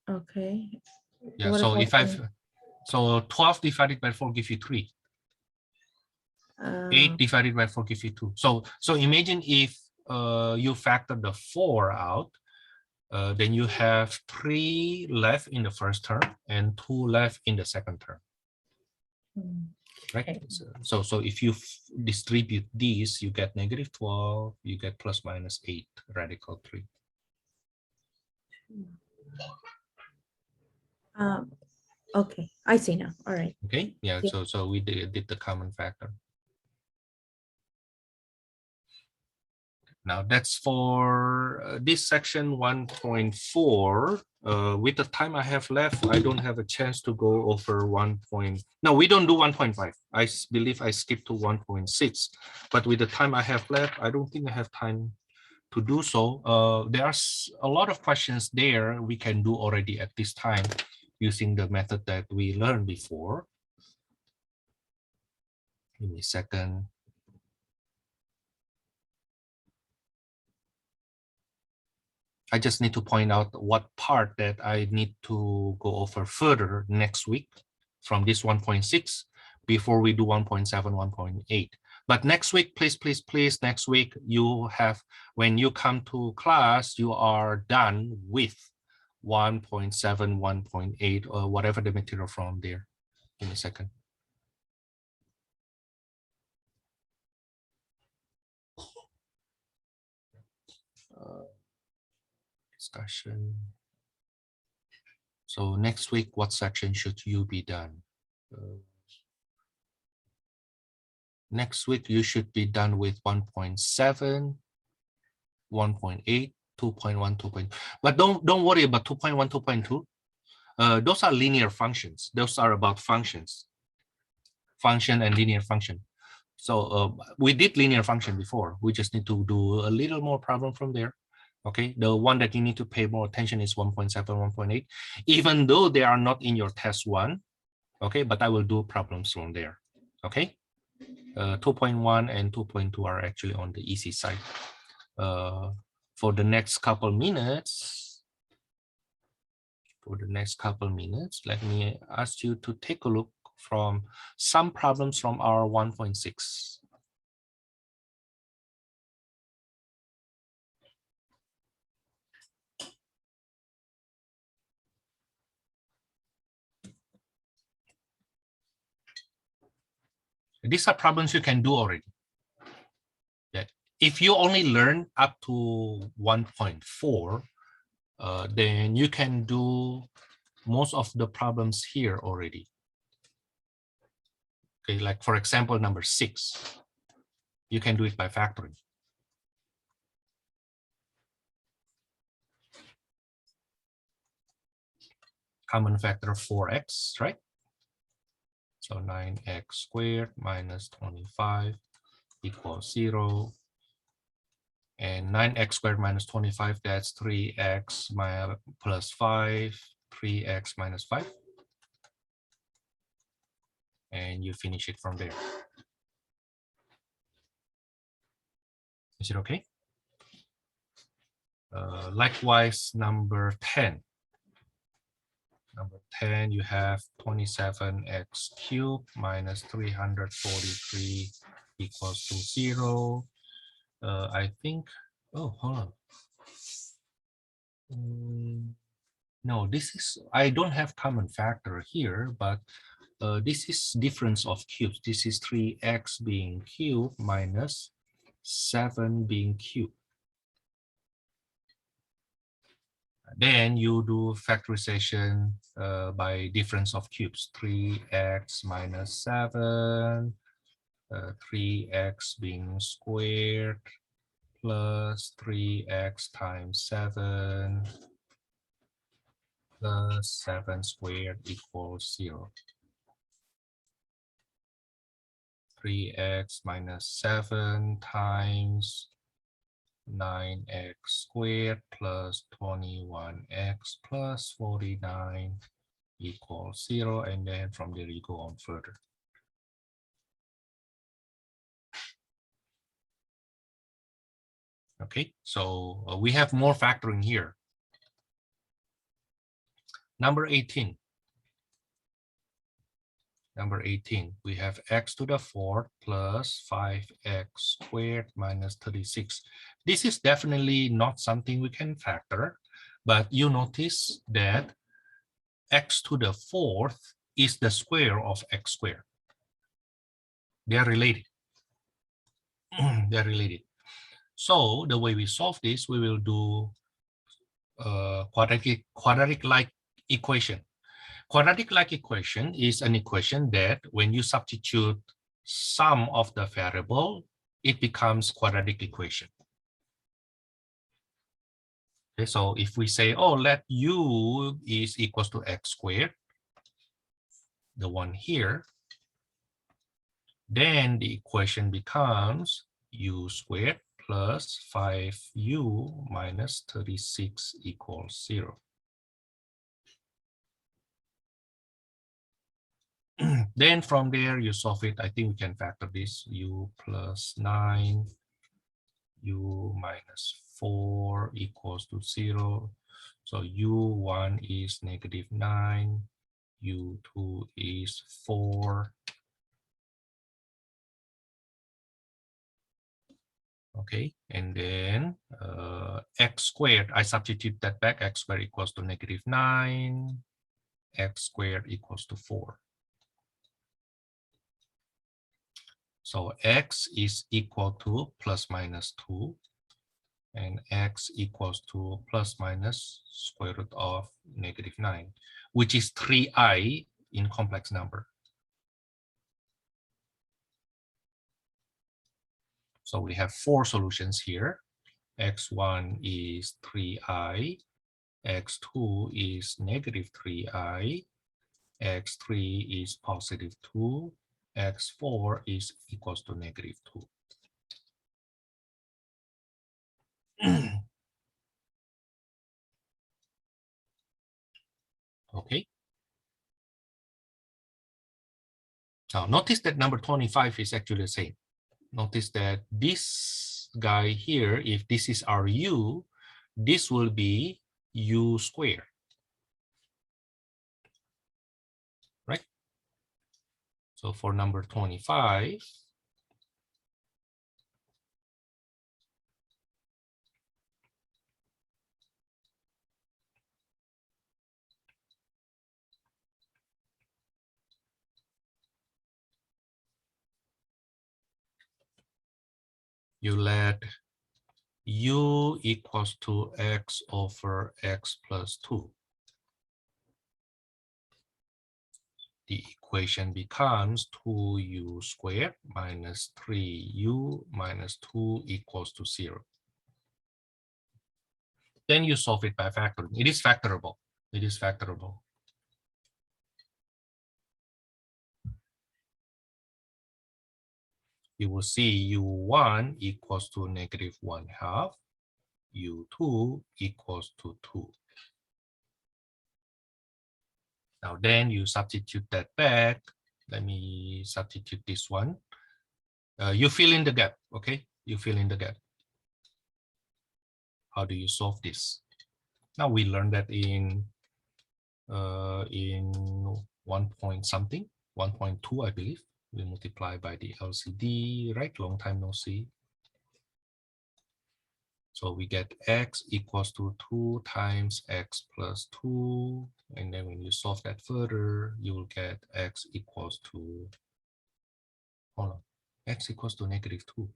Okay. Yeah. What So about if so 12 divided by 4 gives you 3. 8 divided by 4 gives you 2. So imagine if you factor the 4 out, then you have 3 left in the first term and 2 left in the second term. Right. Okay. So if you distribute these, you get -12, you get plus minus 8 radical 3. Okay, I see now. All right. Okay. Yeah. Yeah. So we did the common factor. Now that's for this section 1.4. With the time I have left, I don't have a chance to go over 1. No, we don't do 1.5. I believe I skipped to 1.6. But with the time I have left, I don't think I have time to do so. There's a lot of questions there we can do already at this time using the method that we learned before. Give me a second. I just need to point out what part that I need to go over further next week from this 1.6 before we do 1.7, 1.8. But next week, please, next week you have, when you come to class, you are done with 1.7, 1.8, or whatever the material from there. Give me a second. Discussion. So next week, what section should you be done? Next week, you should be done with 1.7, 1.8, 2.1, 2.2. But don't worry about 2.1, 2.2. Those are linear functions. Those are about functions, function and linear function. So we did linear function before. We just need to do a little more problem from there. Okay, the one that you need to pay more attention is 1.7, 1.8, even though they are not in your test 1. Okay, but I will do problems from there. Okay, 2.1 and 2.2 are actually on the easy side. For the next couple minutes, let me ask you to take a look from some problems from our 1.6. These are problems you can do already. That if you only learn up to 1.4, then you can do most of the problems here already. Okay, like for example, number 6, you can do it by factoring. Common factor 4x, right? So 9x squared minus 25 equals 0. And 9x squared minus 25, that's 3x plus 5, 3x minus 5. And you finish it from there. Is it okay? Likewise, number 10. Number 10, you have 27x cubed minus 343 equals to 0. I think, oh, hold on. No, this is, I don't have common factor here, but this is difference of cubes. This is 3x being cubed minus 7 being cubed. Then you do factorization by difference of cubes. 3x minus 7, 3x being squared plus 3x times 7 plus 7 squared equals 0. 3x minus 7 times 9x squared plus 21x plus 49 equals 0, and then from there you go on further. Okay, so we have more factoring here. Number 18. Number 18, we have x to the 4th plus 5x squared minus 36. This is definitely not something we can factor, but you notice that x to the 4th is the square of x squared. They are related. They are related. So the way we solve this, we will do quadratic-like equation. Quadratic-like equation is an equation that when you substitute sum of the variable, it becomes quadratic equation. Okay, so if we say, oh, let u is equals to x squared, the one here, then the equation becomes u squared plus 5u minus 36 equals 0. Then from there you solve it. I think we can factor this. U plus 9, u minus 4 equals to 0. So u1 is negative 9, u2 is 4. Okay, and then x squared, I substitute that back. X squared equals to negative 9, x squared equals to 4. So x is equal to plus minus 2, and x equals to plus minus square root of negative 9, which is 3i in complex number. So we have 4 solutions here. X1 is 3i, x2 is negative 3i, x3 is positive 2, x4 is equals to negative 2. Okay. Now notice that number 25 is actually the same. Notice that this guy here, if this is our u, this will be u squared. Right? So for number 25, you let u equals to x over x plus 2. The equation becomes 2u squared minus 3u minus 2 equals to 0. Then you solve it by factoring. It is factorable. It is factorable. You will see u1 equals to -1/2, u2 equals to 2. Now then you substitute that back. Let me substitute this one. You fill in the gap, okay? You fill in the gap. How do you solve this? Now we learned that in 1 point something, 1.2, I believe. We multiply by the LCD, right? Long time no see. So we get x equals to 2 times x plus 2. And then when you solve that further, you will get x equals to, hold on, x equals to -2.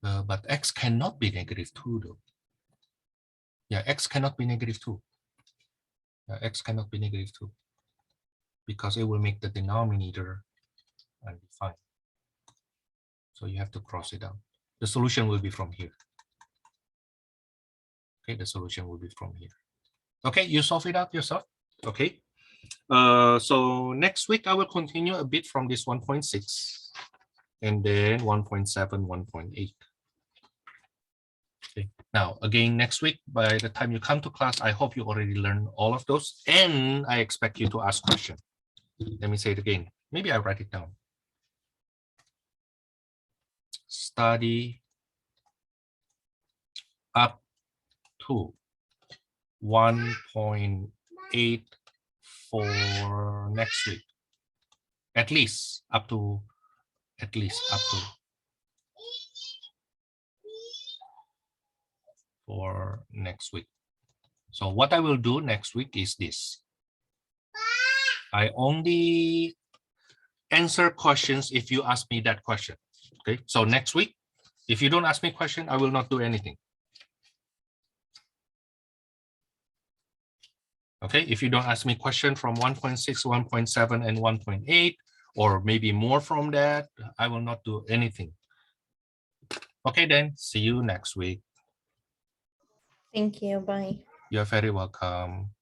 But x cannot be -2 though. Yeah, x cannot be -2. X cannot be -2 because it will make the denominator undefined. So you have to cross it out. The solution will be from here. Okay, the solution will be from here. Okay, you solve it out yourself. Okay. So next week I will continue a bit from this 1.6 and then 1.7, 1.8. Okay. Now again, next week, by the time you come to class, I hope you already learned all of those, and I expect you to ask questions. Let me say it again. Maybe I write it down. Study up to 1.8 for next week. At least up to for next week. So what I will do next week is this. I only answer questions if you ask me that question. Okay, so next week, if you don't ask me a question, I will not do anything. Okay, if you don't ask me question from 1.6, 1.7, and 1.8, or maybe more from that, I will not do anything. Okay, then see you next week. Thank you. Bye. You're very welcome.